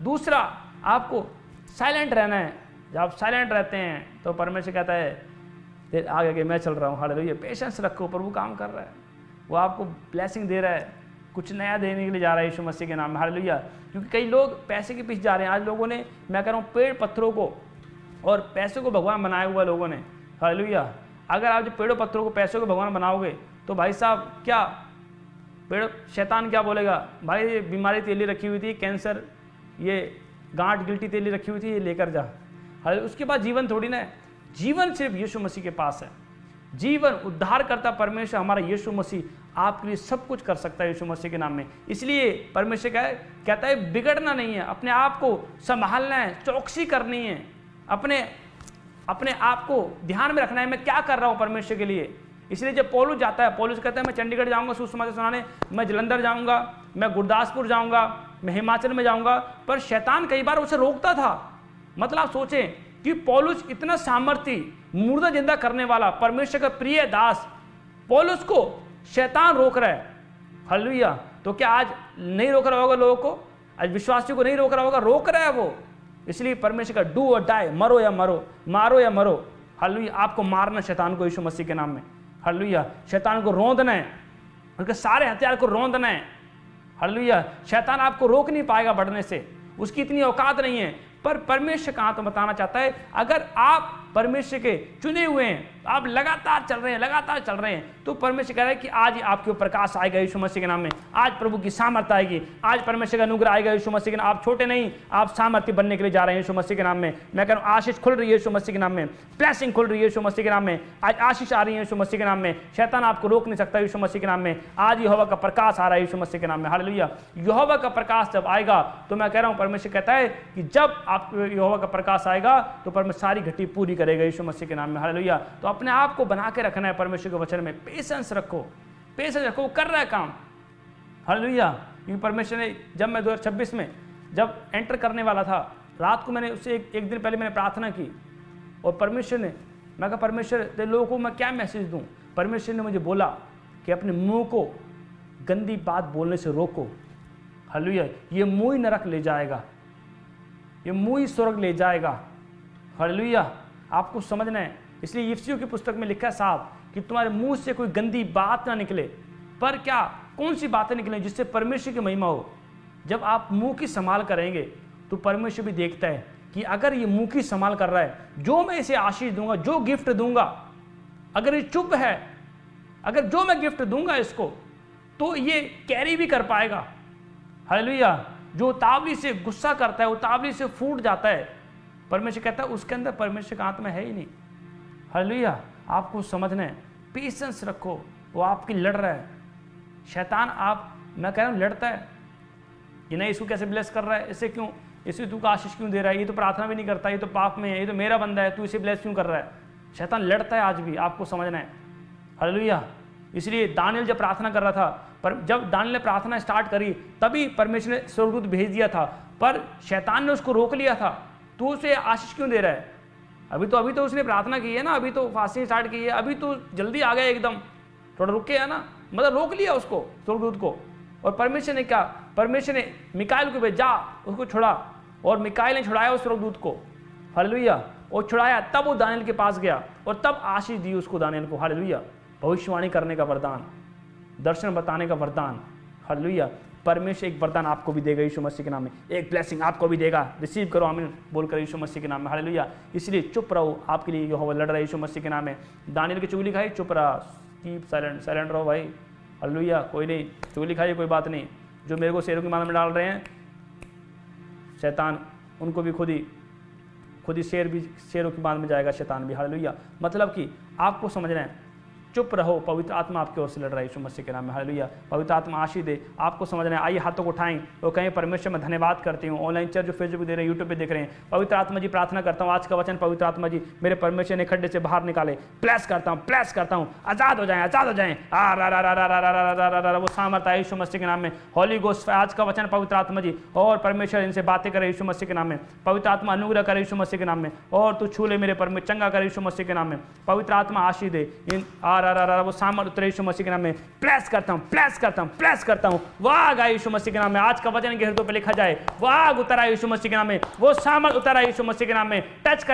दूसरा, आपको साइलेंट रहना है। जब आप साइलेंट रहते हैं तो परमेश्वर कहता है आगे मैं चल रहा हूँ। हालेलुया। पेशेंस रखो, प्रभु काम कर रहा है, वो आपको ब्लेसिंग दे रहा है, कुछ नया देने के लिए जा रहा है यीशु मसीह के नाम में। हालेलुया। क्योंकि कई लोग पैसे के पीछे जा रहे हैं। आज लोगों ने, मैं कह रहा हूँ, पेड़ पत्थरों को और पैसों को भगवान बनाया हुआ लोगों ने। हालेलुया। अगर आप जो पेड़ों पत्थरों को पैसों को भगवान बनाओगे तो भाई साहब क्या पेड़, शैतान क्या बोलेगा, भाई ये बीमारी तेली रखी हुई थी, कैंसर, ये गांठ गिल्टी तेली रखी हुई थी, ये लेकर जा। हालेलुया। उसके बाद जीवन थोड़ी ना है, जीवन सिर्फ यीशु मसीह के पास है। जीवन उद्धार करता परमेश्वर हमारा यीशु मसीह आपके लिए सब कुछ कर सकता है यीशु मसीह के नाम में। इसलिए परमेश्वर कहता है बिगड़ना नहीं है, अपने आप को संभालना है, चौकसी करनी है, अपने आप को ध्यान में रखना है, मैं क्या कर रहा हूं परमेश्वर के लिए। इसलिए जब पौलुस जाता है, पौलुस कहता है मैं चंडीगढ़ जाऊंगा सुसमाचार सुनाने, मैं जलंधर जाऊंगा, मैं गुरदासपुर जाऊंगा, मैं हिमाचल में जाऊंगा, पर शैतान कई बार उसे रोकता था। मतलब आप सोचें कि पौलुस इतना सामर्थी, मुर्दा जिंदा करने वाला, परमेश्वर का प्रिय दास, पौलुस को शैतान रोक रहा है। हालेलुया। तो क्या आज नहीं रोक रहा होगा लोगों को? आज विश्वासियों को नहीं रोक रहा होगा, रोक रहा है वो। इसलिए परमेश्वर का डू और डाई, मरो या मरो, मारो या मरो। हालेलुया। आपको मारना शैतान को यीशु मसीह के नाम में। हालेलुया। शैतान को रौंदना है, उसके सारे हथियार को रौंदना है। हालेलुया। शैतान आपको रोक नहीं पाएगा बढ़ने से, उसकी इतनी औकात नहीं है। पर परमेश्वर कहाँ तो बताना चाहता है, अगर आप परमेश्वर के चुने हुए हैं, आप लगातार चल रहे हैं, लगातार चल रहे हैं, तो परमेश्वर कह रहा है कि आज ही आपके ऊपर प्रकाश आएगा यीशु मसीह के नाम में। आज प्रभु की सामर्थ्य आएगी, आज परमेश्वर का अनुग्रह आएगा यीशु मसीह के नाम। आप छोटे नहीं, आप सामर्थ्य बनने के लिए जा रहे हैं यीशु मसीह के नाम में। मैं कह रहा हूँ आशीष खुल रही है यीशु मसीह के नाम में, ब्लेसिंग खुल रही है यीशु मसीह के नाम में। आज आशीष आ रही है यीशु मसीह के नाम में। शैतान आपको रोक नहीं सकता यीशु मसीह के नाम में। आज यहोवा का प्रकाश आ रहा है यीशु मसीह के नाम में। हालेलुया। यहोवा का प्रकाश जब आएगा तो मैं कह रहा हूँ, परमेश्वर कहता है कि जब आप यहोवा का प्रकाश आएगा तो परमेश्वर सारी घटी पूरी करेगा यीशु मसीह के नाम में। हालेलुया। तो अपने आप को बना के रखना है परमेश्वर के वचन में। पेशेंस रखो, पेशेंस रखो, वो कर रहा है काम। हालेलुया। क्योंकि परमेश्वर ने, जब मैं 2026 में जब एंटर करने वाला था, रात को मैंने उससे एक दिन पहले मैंने प्रार्थना की और परमेश्वर ने, मैं कहा परमेश्वर तेरे लोगों को मैं क्या मैसेज दूं। परमेश्वर ने मुझे बोला कि अपने मुंह को गंदी बात बोलने से रोको। हालेलुया। ये मुंह ही नरक ले जाएगा, ये मुंह ही स्वर्ग ले जाएगा। हालेलुया। आपको समझना है। इसलिए इफिसियों की पुस्तक में लिखा है साहब कि तुम्हारे मुंह से कोई गंदी बात ना निकले, पर क्या, कौन सी बातें निकलें जिससे परमेश्वर की महिमा हो। जब आप मुंह की संभाल करेंगे तो परमेश्वर भी देखता है कि अगर ये मुंह की संभाल कर रहा है, जो मैं इसे आशीष दूंगा, जो गिफ्ट दूंगा, अगर ये चुप है, अगर जो मैं गिफ्ट दूंगा इसको, तो ये कैरी भी कर पाएगा। हालेलुया। जो उतावली से गुस्सा करता है, उतावली से फूट जाता है, परमेश्वर कहता है उसके अंदर परमेश्वर का आत्मा है ही नहीं। हालेलुया। आपको समझना है, पेशेंस रखो। वो आपकी लड़ रहा है शैतान, मैं कह रहा हूँ लड़ता है कि नहीं, इसको कैसे ब्लेस कर रहा है, इससे क्यों, इसे तू का आशीष क्यों दे रहा है, ये तो प्रार्थना भी नहीं करता, ये तो पाप में है, ये तो मेरा बंदा है, तू इसे ब्लेस क्यों कर रहा है। शैतान लड़ता है आज भी, आपको समझना है। हालेलुया। इसलिए दानियल जब प्रार्थना कर रहा था, पर जब दानियल ने प्रार्थना स्टार्ट करी तभी परमेश्वर ने स्वर्गदूत भेज दिया था, पर शैतान ने उसको रोक लिया था। तू उसे आशीष क्यों दे रहा है, अभी तो उसने प्रार्थना की है ना, अभी तो फास्टिंग स्टार्ट की है, अभी तो जल्दी आ गया एकदम, थोड़ा रुक के है ना, मतलब रोक लिया उसको, स्वर्गदूत को। और परमेश्वर ने क्या, परमेश्वर ने मिकाइल को भेजा, उसको छुड़ा, और मिकाइल ने छुड़ाया उस स्वर्गदूत को। हालेलुया। और छुड़ाया, तब वो दानियल के पास गया और तब आशीष दी उसको दानियल को। हालेलुया। भविष्यवाणी करने का वरदान, दर्शन बताने का वरदान। हालेलुया। परमेश्वर एक वरदान आपको भी देगा यीशु मसीह के नाम में, एक ब्लेसिंग आपको भी देगा। रिसीव करो आमीन बोलकर यीशु मसीह के नाम में। हालेलुया। इसलिए चुप रहो, आपके लिए यहोवा लड़ रहा है यीशु मसीह के नाम में। दानियल की चुगली खाई, चुप रहा, कीप साइलेंट, साइलेंट रहो भाई। हालेलुया। कोई नहीं, चुगली खाई कोई बात नहीं। जो मेरे को शेरों की मार में डाल रहे हैं शैतान, उनको भी खुद ही शेरों की बांध में जाएगा शैतान भी। हालेलुया। मतलब कि आपको समझना है, चुप रहो, पवित्र आत्मा आपके ओर से लड़ रहा है यीशु मसीह के नाम में। हालेलुया। पवित्र आत्मा आशीष दे, आपको समझना है। आइए हाथों को उठाएं और कहें परमेश्वर मैं धन्यवाद करती हूँ। ऑनलाइन चर्च जो फेसबुक दे रहे हैं, यूट्यूब पे देख रहे हैं, पवित्र आत्मा जी प्रार्थना करता हूँ आज का वचन पवित्र आत्मा जी मेरे परमेश्वर ने खड्डे से बाहर निकाले, प्लेस करता हूँ, आजाद हो जाएं। वो सामर्थ है यीशु मसीह के नाम में। हॉली गोस्ट आज का वचन पवित्र आत्मा जी, और परमेश्वर इनसे बातें करे यीशु मसीह के नाम में। पवित्र आत्मा अनुग्रह करे यीशु मसीह के नाम में, और तू छू ले मेरे परमेश्वर, चंगा करे यीशु मसीह के नाम में। पवित्र आत्मा आशीष दे, वो सामर्थ उतरे यीशु मसीह के नाम में। प्लेस करता हूँ। वाग आए यीशु मसीह के नाम में। आज का वचन के हृदय पे लिखा जाए, वाग उतरा यीशु मसीह के नाम में, वो सामर्थ उतरा यीशु मसीह के नाम में। टच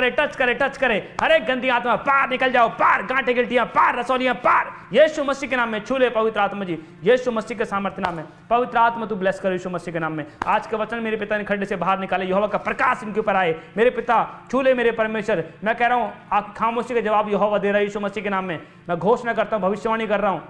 करे, हर एक गंदी आत्मा पार निकल जाओ, पार गांठें गिल्टियां पार, रसौलियां पार, यीशु मसीह के नाम में। छू ले पवित्र आत्मा जी, यीशु मसीह के सामर्थ्य नाम में। पवित्र आत्मा तू ब्लेस कर यीशु मसीह के नाम में। आज का वचन मेरे पिता ने खड्डे से बाहर निकाले, यहोवा का प्रकाश इनके ऊपर आए। मेरे पिता छू ले मेरे परमेश्वर। मैं कह रहा हूँ आप खामोशी का जवाब यहोवा दे रहा है यीशु मसीह के नाम में। मैं घोषणा करता हूँ, भविष्यवाणी कर रहा हूँ,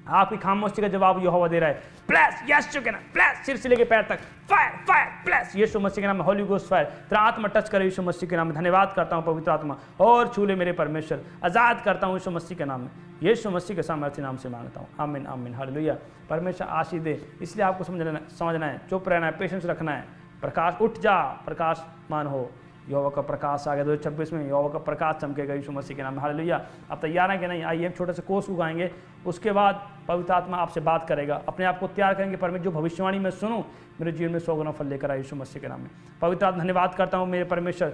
आपकी खामोशी का जवाब यहोवा दे रहा है। प्लस यीशु के नाम, प्लस सिर से लेके पैर तक फायर, प्लस यीशु मसीह के नाम में। होली गोस्ट फायर, तेरा आत्मा टच करे यीशु मसीह के नाम में। धन्यवाद करता हूँ पवित्र आत्मा, और छू ले मेरे परमेश्वर। आजाद करता हूँ यीशु मसीह के नाम में, यीशु मसीह के सामर्थ्य नाम से मांगता हूँ। आमीन आमीन। हालेलुया। परमेश्वर आशीष दे। इसलिए आपको समझना है, चुप रहना है, पेशेंस रखना है। प्रकाश उठ जा, प्रकाशमान हो। यहोवा का प्रकाश आ गया 2026 में, यहोवा का प्रकाश चमकेगा यीशु मसीह के नाम में। हालेलुया। आप तैयार हैं कि नहीं? आइए हम छोटे से कोर्स उगाएंगे, उसके बाद पवित्र आत्मा आपसे बात करेगा। अपने आप को तैयार करेंगे, परमेश्वर जो भविष्यवाणी में सुनूं मेरे जीवन में 100 गुना फल लेकर आए यीशु मसीह के नाम में। पवित्र आत्मा धन्यवाद करता हूँ मेरे परमेश्वर।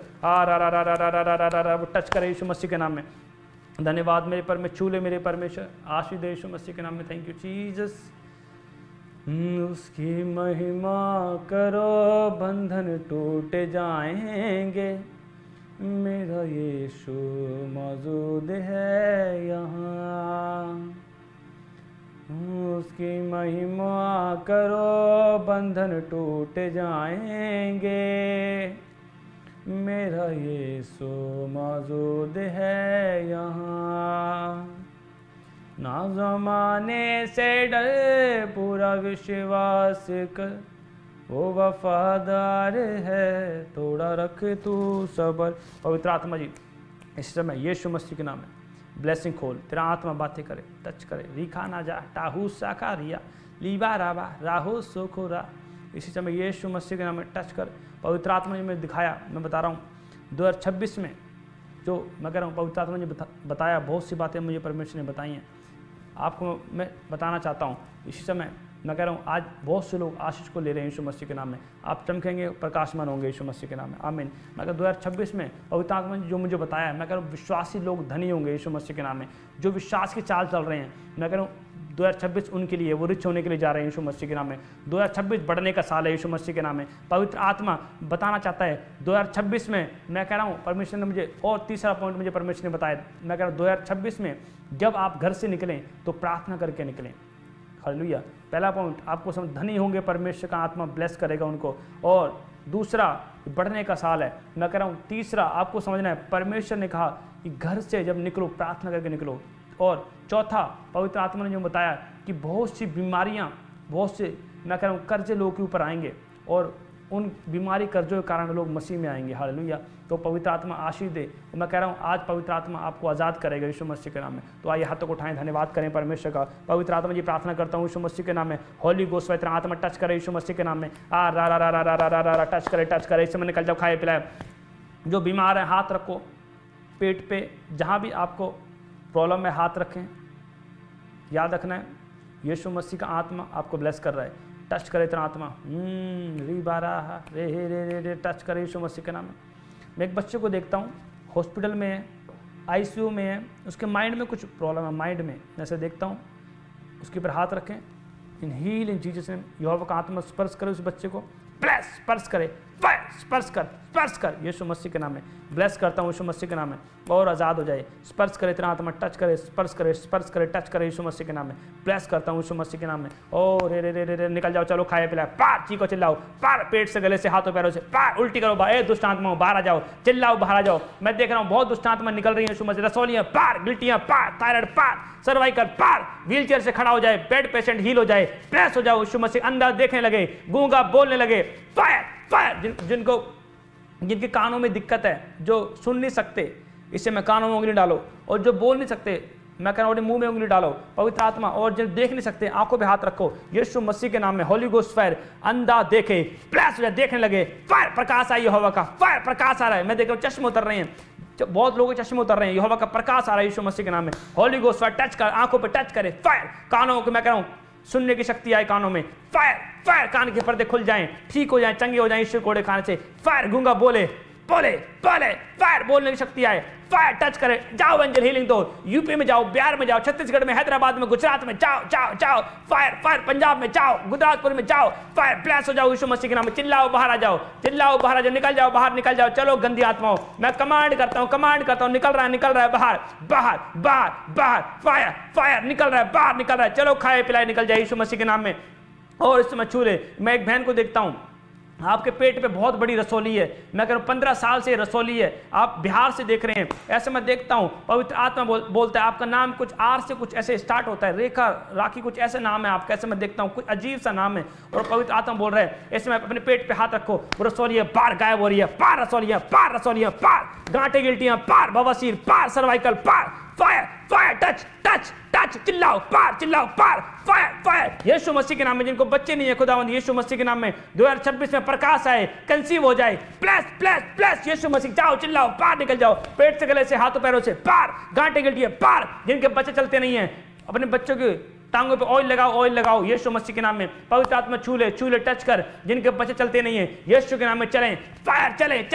वो टच करे यीशु मसीह के नाम में। धन्यवाद मेरे परमेश्वर, छू ले मेरे परमेश्वर, आशीष दे यीशु मसीह के नाम में। Thank you Jesus. उसकी महिमा करो बंधन टूट जाएंगे, मेरा यीशु मौजूद है यहाँ। उसकी महिमा करो बंधन टूट जाएंगे, मेरा यीशु मौजूद है यहाँ। ना ज़माने से डर पूरा विश्वास कर, वो वफादार है थोड़ा रख तू सबर। पवित्र आत्मा जी इस समय यीशु मसीह के नाम में ब्लेसिंग खोल, तेरा आत्मा बातें करे, टच करे। रीखा ना जा टाहू साका रिया लीबा राबा राहो सोखोरा, इसी समय यीशु मसीह के नाम में टच कर। पवित्र आत्मा जी में दिखाया, मैं बता रहा हूँ 2026 में जो मैं कह रहा हूँ पवित्र आत्मा जी बताया, बहुत सी बातें मुझे परमेश्वर ने बताई हैं, आपको मैं बताना चाहता हूँ। इसी समय मैं कह रहा हूँ आज बहुत से लोग आशीष को ले रहे हैं यीशु मसीह के नाम में। आप चमकेंगे, प्रकाशमान होंगे यीशु मसीह के नाम में, आमीन। मैं कह 2026 में पवित्र आत्मा ने जो मुझे बताया है, मैं कह रहा हूँ विश्वासी लोग धनी होंगे यीशु मसीह के नाम में। जो विश्वास की चाल चल रहे हैं, मैं कह रहा हूँ 2026 उनके लिए, वो रिच होने के लिए जा रहे हैं यीशु मसीह के नाम में। 2026 बढ़ने का साल है यीशु मसीह के नाम में। पवित्र आत्मा बताना चाहता है 2026 में, मैं कह रहा हूँ परमेश्वर ने मुझे, और तीसरा पॉइंट मुझे परमेश्वर ने बताया, मैं कह रहा हूँ 2026 में जब आप घर से निकलें तो प्रार्थना करके निकलें। हालेलुया। पहला पॉइंट आपको समझ, धनी होंगे, परमेश्वर का आत्मा ब्लेस करेगा उनको। और दूसरा बढ़ने का साल है। मैं कह रहा हूँ तीसरा आपको समझना है, परमेश्वर ने कहा कि घर से जब निकलो प्रार्थना करके निकलो। और चौथा पवित्र आत्मा ने जो बताया कि बहुत सी बीमारियां, बहुत से मैं कह रहा हूँ कर्जे लोगों के ऊपर आएंगे और उन बीमारी कर्जों के कारण लोग मसीह में आएंगे। हालेलुया। तो पवित्र आत्मा आशीष दे। तो मैं कह रहा हूँ आज पवित्र आत्मा आपको आज़ाद करेगा यीशु मसीह के नाम में। तो आइए हाथों को उठाएं, धन्यवाद करें परमेश्वर का। पवित्र आत्मा जी प्रार्थना करता हूँ यीशु मसीह के नाम में, होली गोस्ट पवित्र आत्मा टच करे यीशु मसीह के नाम में। रा रा रा रा रा रा रा टच करे। इस समय निकल जाओ, खाए पिलाए। जो बीमार है हाथ रखो पेट पे, जहाँ भी आपको प्रॉब्लम है हाथ रखें। याद रखना है यीशु मसीह का आत्मा आपको ब्लेस कर रहा है। टच करे तेरा आत्मा, री बारा रे रे रे रे टच करे यीशु मसीह के नाम में। मैं एक बच्चे को देखता हूँ हॉस्पिटल में है, आईसीयू में है, उसके माइंड में कुछ प्रॉब्लम है, माइंड में जैसे देखता हूँ, उसके ऊपर हाथ रखें। इन हील इन जीसस नेम, यहोवा का आत्मा स्पर्श करे उस बच्चे को, ब्लेस स्पर्श करे, फायर स्पर्श कर यीशु मसीह के नाम में। ब्लेस करता हूँ यीशु मसीह के नाम में, और आज़ाद हो जाए। स्पर्श करे तेरा आत्मा, टच करे, स्पर्श करे टच करे यीशु मसीह के नाम में। ब्लेस करता हूँ यीशु मसीह के नाम में। ओ रे रे रे रे निकल जाओ, चलो खाए पिलाए, पार चीको चिल्लाओ, पार पेट से गले से हाथों पैरों से, पार उल्टी करो, बाहर दुष्ट आत्मा बाहर आ जाओ, चिल्लाओ बाहर आ जाओ। मैं देख रहा हूँ बहुत दुष्ट आत्मा निकल रही है यीशु मसीह, रसोलियाँ पार, गिल्टियाँ पार, थायराइड पार, सर्वाइकल पार, व्हीलचेयर से खड़ा हो जाए, बेड पेशेंट हील हो जाए, ब्लेस हो जाओ यीशु मसीह। अंधा देखने लगे, गूंगा बोलने लगे, फायर जिनके कानों में दिक्कत है, जो सुन नहीं सकते, इससे मैं कानों में उंगली डालो। और जो बोल नहीं सकते, मैं कह रहा हूँ मुंह में उंगली डालो पवित्र आत्मा। और जो देख नहीं सकते, आंखों पे हाथ रखो यीशु मसीह के नाम में। होली गोस्ट फायर, अंधा देखे, प्लस देखने लगे, फायर प्रकाश आई यहोवा का, फायर प्रकाश आ रहा है। मैं देख रहा हूँ चश्मे उतर रहे हैं, बहुत लोगों के चश्मे उतर रहे हैं, यहोवा का प्रकाश आ रहा है यीशु मसीह के नाम में। होली गोस्ट फायर टच कर, आंखों पे टच करे, फायर कानों को, मैं कह रहा हूँ सुनने की शक्ति आए कानों में, फायर फायर कान के पर्दे खुल जाएं, ठीक हो जाएं, चंगे हो जाएं यीशु कोड़े खाने से। फायर गूंगा बोले, फायर बोलने की शक्ति आए, फायर टच करे। जाओ एंजल हीलिंग दो, यूपी में जाओ, बिहार में जाओ, छत्तीसगढ़ में, हैदराबाद में, गुजरात में, जाओ फायर पंजाब में जाओ, गुजरातपुर में जाओ, फायर प्लस हो जाओ यीशु मसीह के नाम में। चिल्लाओ बाहर आ जाओ, निकल जाओ बाहर, निकल जाओ। चलो गंदी आत्माओं, मैं कमांड करता हूँ, निकल रहा है बाहर, फायर निकल रहा है बाहर, चलो खाए पिलाए निकल जाए यीशु मसीह के नाम में। और इस समय छू ले। मैं एक बहन को देखता हूँ, आपके पेट पे बहुत बड़ी रसोली है, मैं कह रहा हूँ 15 साल से रसोली है, आप बिहार से देख रहे हैं। ऐसे मैं देखता हूँ पवित्र आत्मा बोलता है, आपका नाम कुछ आर से कुछ ऐसे स्टार्ट होता है, रेखा राखी कुछ ऐसे नाम है आपका। ऐसे मैं देखता हूँ कुछ अजीब सा नाम है, और पवित्र आत्मा बोल रहे हैं ऐसे में अपने पेट पे हाथ रखो, रसोली है पार गायब हो रही है, पार रसोली है पार, गांठे गिल्टियां पार, बवासीर पार, सर्वाइकल पार, फायर टच चिल्लाओ पार, फायर यीशु मसीह के नाम में। जिनको बच्चे नहीं है खुदावंद यीशु मसीह के नाम में 2026 में प्रकाश आए, कंसीव हो जाए, प्लस यीशु मसीह। जाओ चिल्लाओ पार, निकल जाओ पेट से गले से हाथों पैरों से पार, गांठे गिल्टियां पार। जिनके बच्चे चलते नहीं है, अपने बच्चों के टांगों पे ऑयल लगाओ यीशु मसीह के नाम में। पवित्र आत्मा छू ले टच कर। जिनके बच्चे चलते नहीं है यीशु के नाम में चलें, फायर चलें,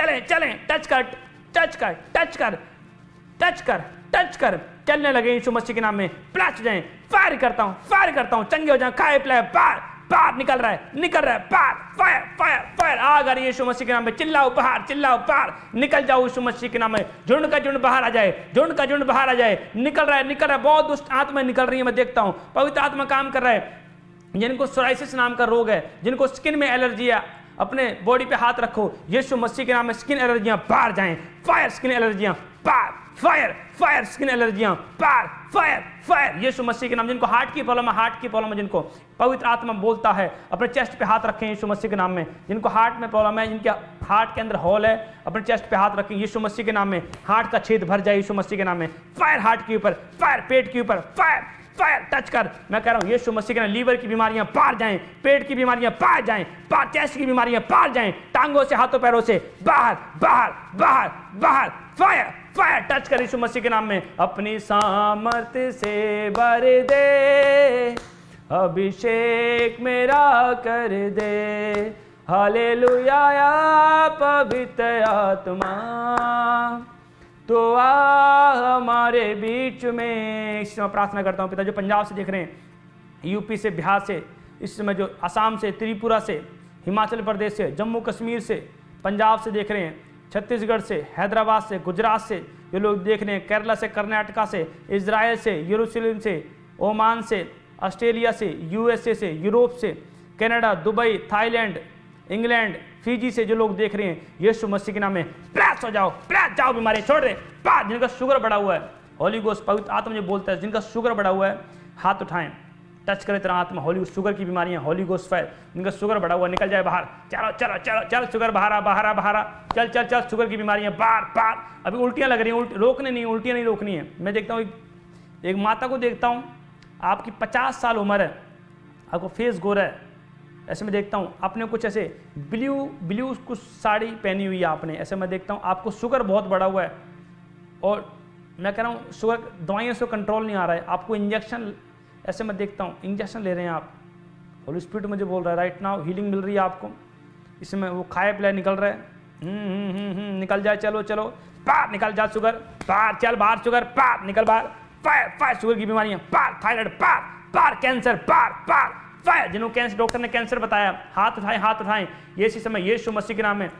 टच कर चलने लगे यीशु मसीह के नाम में। प्लस जाएं, फायर करता हूं, चंगे हो जाएं, खाए पिलाए बाहर निकल रहा है, बाहर, फायर फायर फायर, आग आ रही है यीशु मसीह के नाम में, चिल्लाओ बाहर, चिल्लाओ बाहर, निकल जाओ यीशु मसीह के नाम में, झुंड का झुंड बाहर आ जाए, झुंड का झुंड बाहर आ जाए, निकल रहा है, बहुत दुष्ट आत्मा निकल रही है, मैं देखता हूं पवित्र आत्मा काम कर रहा है। जिनको सोराइसिस नाम का रोग है, जिनको स्किन में एलर्जी है, अपने बॉडी पे हाथ रखो, यीशु मसीह के नाम में स्किन एलर्जियां बाहर जाएं, फायर स्किन एलर्जियां बाहर, फायर फायर स्किन एलर्जियां बाहर, फायर फायर यीशु मसीह के नाम। जिनको हार्ट की प्रॉब्लम है, हार्ट की प्रॉब्लम है, जिनको पवित्र आत्मा बोलता है अपने चेस्ट पे हाथ रखें यीशु मसीह के नाम में। जिनको हार्ट में प्रॉब्लम है, जिनके हार्ट के अंदर होल है, अपने चेस्ट पे हाथ रखें यीशु मसीह के नाम में, हार्ट का छेद भर जाए यीशु मसीह के नाम में, फायर हार्ट के ऊपर, फायर पेट के ऊपर, फायर फायर टच कर, मैं कह रहा हूं यीशु मसीह के नाम, लीवर की बीमारियां बाहर जाएं, पेट की बीमारियां बाहर जाएं, चेस्ट की बीमारियां बाहर जाएं, टांगों से हाथों पैरों से बाहर बाहर बाहर बाहर, फायर फायर टच कर यीशु मसीह के नाम में। अपनी सामर्थ्य से भर दे, अभिषेक मेरा कर दे, हालेलुया पवित्र आत्मा तो आ हमारे बीच में। इस समय प्रार्थना करता हूँ पिता, जो पंजाब से देख रहे हैं, यूपी से, बिहार से, इस समय जो असम से, त्रिपुरा से, हिमाचल प्रदेश से, जम्मू कश्मीर से, पंजाब से देख रहे हैं, छत्तीसगढ़ से, हैदराबाद से, गुजरात से जो लोग देख रहे हैं, केरला से, कर्नाटका से, इजराइल से, यरूशलेम से, ओमान से, ऑस्ट्रेलिया से, यूएसए से, यूरोप से, Canada, Dubai, Thailand, England, Fiji से जो लोग देख रहे हैं, यीशु मसीह के नाम में प्रेस हो जाओ, प्रेस जाओ, बीमारी छोड़ दे। जिनका शुगर बढ़ा हुआ है, होली गोस्ट पवित्र आत्मा जो बोलता है, जिनका शुगर बढ़ा हुआ है हाथ उठाएं, टच करे तेरा आत्मा, होली शुगर की बीमारियां, होली गोस्ट फायर, जिनका शुगर बढ़ा हुआ निकल जाए बाहर, चलो चलो चलो चल, शुगर बाहर आ, बाहर आ, बाहर आ, चल चल चल, शुगर की बीमारियां बाहर बाहर। अभी उल्टियां लग रही हैं, रोकने नहीं, उल्टियां नहीं रोकनी है। मैं देखता हूँ एक माता को देखता हूँ, आपकी 50 साल उम्र है, आपको फेस गोरा है, ऐसे मैं देखता हूँ, आपने कुछ ऐसे ब्लू कुछ साड़ी पहनी हुई है आपने, ऐसे मैं देखता हूँ आपको शुगर बहुत बढ़ा हुआ है, और मैं कह रहा हूँ शुगर दवाइयों से कंट्रोल नहीं आ रहा है, आपको इंजेक्शन, ऐसे मैं देखता हूँ इंजेक्शन ले रहे हैं आप। होली स्पिरिट मुझे बोल रहा है राइट नाउ हीलिंग मिल रही है आपको, इसमें वो खाए पिलाए निकल रहा है, निकल जाए, चलो चलो बाहर निकल जा, शुगर बाहर, चल बाहर, शुगर बाहर निकल, बाहर फायर फायर, शुगर की बीमारियां बाहर, थायराइड बाहर बाहर, कैंसर बाहर बाहर, फायर जिन्होंने कैंसर, डॉक्टर ने कैंसर बताया, हाथ उठाएं, हाथ उठाएं, ये इसी समय यीशु मसीह के नाम में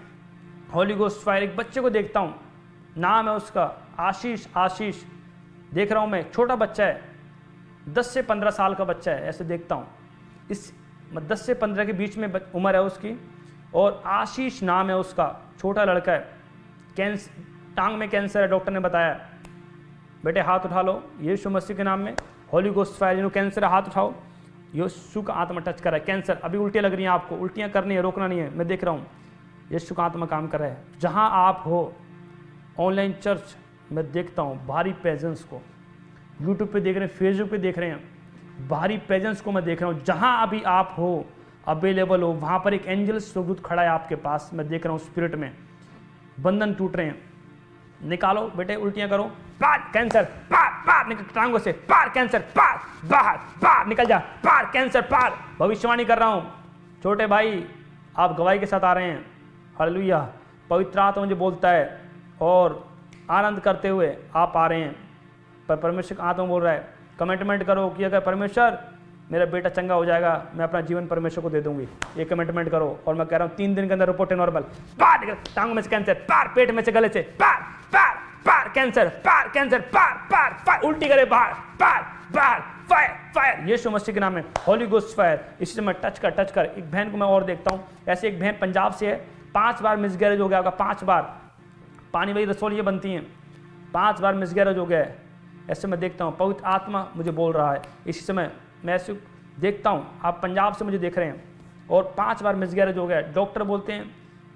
होली गोस्ट फायर। एक बच्चे को देखता हूँ, नाम है उसका आशीष, आशीष देख रहा हूँ मैं, छोटा बच्चा है, 10 से 15 साल का बच्चा है, ऐसे देखता हूँ, इस 10 से 15 के बीच में उम्र है उसकी, और आशीष नाम है उसका, छोटा लड़का है, कैंसर, टांग में कैंसर है, डॉक्टर ने बताया। बेटे हाथ उठा लो यीशु मसीह के नाम में, होली गोस्ट फायर, जिन्होंने कैंसर है हाथ उठाओ, यीशु का आत्मा टच कर रहा है, कैंसर, अभी उल्टियाँ लग रही हैं आपको, उल्टियाँ करनी है, रोकना नहीं है, मैं देख रहा हूँ यीशु का आत्मा काम कर रहा है। जहाँ आप हो, ऑनलाइन चर्च मैं देखता हूँ भारी प्रेजेंस को, यूट्यूब पे देख रहे हैं, फेसबुक पे देख रहे हैं, भारी प्रेजेंस को मैं देख रहा हूँ। जहाँ अभी आप हो, अवेलेबल हो, वहाँ पर एक एंजल स्वरूप खड़ा है आपके पास, मैं देख रहा हूँ स्पिरिट में, बंधन टूट रहे हैं, निकालो बेटे, उल्टियाँ करो, बाहर कैंसर, बाहर निकल, टांगों से बाहर कैंसर, बाहर बाहर निकल जा, बाहर कैंसर बाहर। भविष्यवाणी कर रहा हूँ, छोटे भाई आप गवाही के साथ आ रहे हैं, हालेलुया, पवित्र आत्मा मुझे बोलता है, और आनंद करते हुए आप आ रहे हैं, पर परमेश्वर का आत्मा बोल रहा है, कमिटमेंट करो कि अगर परमेश्वर मेरा बेटा चंगा हो जाएगा, मैं अपना जीवन परमेश्वर को दे दूंगी, ये कमिटमेंट करो। और मैं कह रहा हूँ 3 दिन के अंदर रिपोर्ट है नॉर्मल, बाहर निकल, टांगों में से कैंसर, बाहर पेट में से, गले से बाहर बाहर बाहर कैंसर, बाहर कैंसर, बाहर बाहर, उल्टी करे, बाहर बाहर बाहर, फायर फायर यीशु मसीह के नाम में, होली गोस्ट फायर। इसी से मैं टच कर। एक बहन को मैं और देखता हूँ, ऐसे एक बहन पंजाब से है, 5 बार मिसगैरेज हो गया होगा, 5 बार, पानी वाली रसोलियाँ बनती हैं, 5 बार मिसगैरेज हो गया है, ऐसे मैं देखता हूँ, पवित्र आत्मा मुझे बोल रहा है। इसी समय मैं ऐसे देखता हूँ, आप पंजाब से मुझे देख रहे हैं, और 5 बार मिसगैरेज हो गया है, डॉक्टर बोलते हैं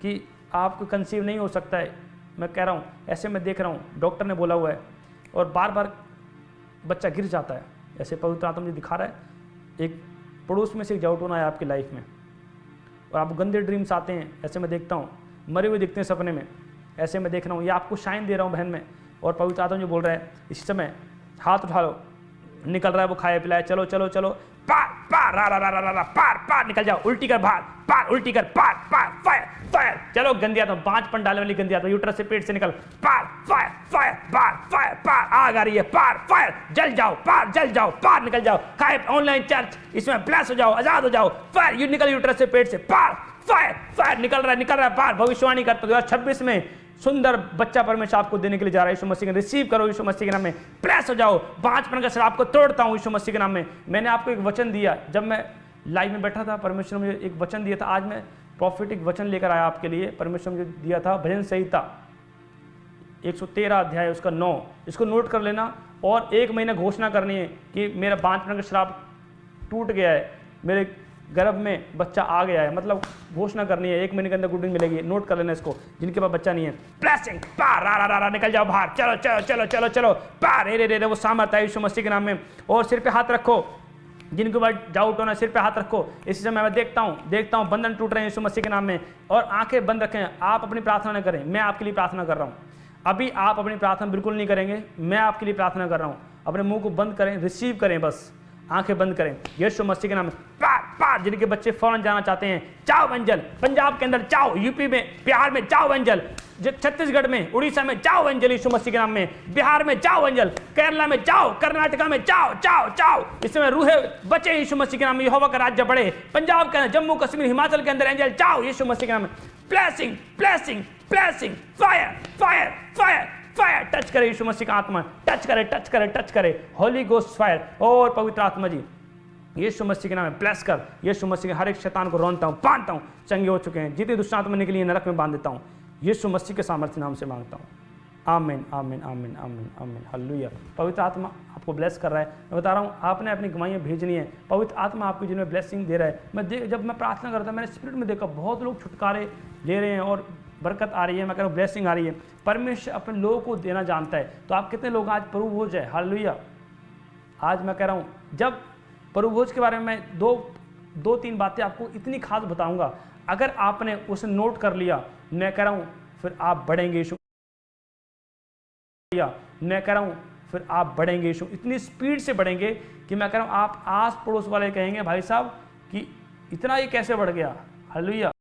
कि आपको कंसीव नहीं हो सकता है, मैं कह रहा हूँ ऐसे मैं देख रहा हूँ, डॉक्टर ने बोला हुआ है, और बार बार बच्चा गिर जाता है, ऐसे पवित्र आत्मा मुझे दिखा रहा है। एक पड़ोस में से एक जाउटोन आया आपकी लाइफ में, और आपको गंदे ड्रीम्स आते हैं, ऐसे मैं देखता हूँ, मरे हुए दिखते हैं सपने में, ऐसे मैं देख रहा हूँ, ये आपको शाइन दे रहा हूँ बहन में, और पवित्र आत्मा जो बोल रहा है इस समय हाथ उठा लो, निकल रहा है वो खाए पिलाए, चलो चलो चलो, बाहर पार, रा रा रा रा रा, पार पार, निकल जाओ, उल्टी कर बाहर, पार, उल्टी कर, पार पार, फायर फायर, चलो गंदी आत्मा, 5 पन डालने वाली गंदी आत्मा, यूट्रस से पेट से निकल, पार फायर फायर, पार फायर, पार, आग आ रही है, पार फायर, जल जाओ, पार जल जाओ, पार निकल जाओ, खाए ऑनलाइन चर्च, इसमें ब्लेस हो जाओ, आजाद हो जाओ, फायर, यू निकल यूट्रस से पेट से, पार फायर फायर, निकल रहा है पार। भविष्यवाणी करता 2026 में सुंदर बच्चा परमेश्वर आपको देने के लिए जा रहा है यीशु मसीह के, रिसीव करो यीशु मसीह के नाम में, ब्लेस हो जाओ। 5 का शराब को तोड़ता हूं यीशु मसीह के नाम में। मैंने आपको एक वचन दिया, जब मैं लाइव में बैठा था, परमेश्वर ने मुझे एक वचन दिया था। आज मैं प्रॉफिटिक वचन लेकर आया आपके लिए। परमेश्वर ने मुझे दिया था भजन संहिता 113 अध्याय उसका 9, इसको नोट कर लेना। और 1 महीना घोषणा करनी है कि मेरा 5 का शराब टूट गया है, मेरे गर्भ में बच्चा आ गया है, मतलब घोषणा करनी है। 1 महीने के अंदर गुड न्यूज़ मिलेगी, नोट कर लेना इसको, जिनके पास बच्चा नहीं है। ब्लेसिंग पार, रा रा रा, निकल जाओ बाहर, चलो चलो चलो चलो चलो पार, रे रे रे, वो सामर्थ है यीशु मसीह के नाम में। और सिर पे हाथ रखो, जिनके ऊपर डाउट होना सिर पे हाथ रखो। इसी समय मैं देखता हूँ बंधन टूट रहे हैं यीशु मसीह के नाम में। और आंखें बंद रखें, आप अपनी प्रार्थना न करें, मैं आपके लिए प्रार्थना कर रहा हूँ। अभी आप अपनी प्रार्थना बिल्कुल नहीं करेंगे, मैं आपके लिए प्रार्थना कर रहा हूँ। अपने मुंह को बंद करें, रिसीव करें, बस आंखें बंद करें यीशु मसीह के नाम में। पार पार, जिनके बच्चे फौरन जाना चाहते हैं, जाओ एंजल, पंजाब के अंदर जाओ, यूपी में, बिहार में जाओ एंजल, छत्तीसगढ़ में, उड़ीसा में जाओ एंजल यीशु मसीह के नाम में, बिहार में जाओ एंजल, केरला में जाओ, कर्नाटका में जाओ जाओ जाओ। इसमें रूहे बचे यीशु मसीह के नाम में, यहोवा का राज्य बढ़े। पंजाब के अंदर, जम्मू कश्मीर, हिमाचल के अंदर एंजल जाओ यीशु मसीह के नाम में। Blessing blessing blessing, fire fire fire fire, touch करे यीशु मसीह का आत्मा, टच करे टच करे टच करे, होली गोस्ट फायर। और पवित्र आत्मा जी यीशु मसीह के नाम में ब्लेस कर, यीशु मसीह के हर एक शैतान को रोनता हूँ, बांधता हूँ, चंगे हो चुके हैं, जितनी दुष्ट आत्मा निकली है नरक में बांध देता हूँ, यीशु मसीह के सामर्थ्य नाम से मांगता हूँ। आमीन आमीन आमीन आमीन आमीन, हालेलुया। पवित्र आत्मा आपको ब्लेस कर रहा है। मैं बता रहा हूँ, आपने अपनी गवाहियाँ भेजनी है, पवित्र आत्मा आपकी जिनमें ब्लेसिंग दे रहा है। जब मैं प्रार्थना करता मैंने स्पिरिट में देखा बहुत लोग छुटकारे ले रहे हैं और बरकत आ रही है, मैं कह रहा हूँ ब्लेसिंग आ रही है। परमेश्वर अपने लोगों को देना जानता है। तो आप कितने लोग आज प्रभु भोज है, हालेलुया। आज मैं कह रहा हूँ, जब प्रभु भोज के बारे में मैं दो तीन बातें आपको इतनी खास बताऊंगा, अगर आपने उसे नोट कर लिया, मैं कह रहा हूँ फिर आप बढ़ेंगे यीशु, मैं कह रहा हूँ फिर आप बढ़ेंगे यीशु, इतनी स्पीड से बढ़ेंगे कि मैं कह रहा हूँ आप आस पड़ोस वाले कहेंगे भाई साहब कि इतना ये कैसे बढ़ गया, हालेलुया।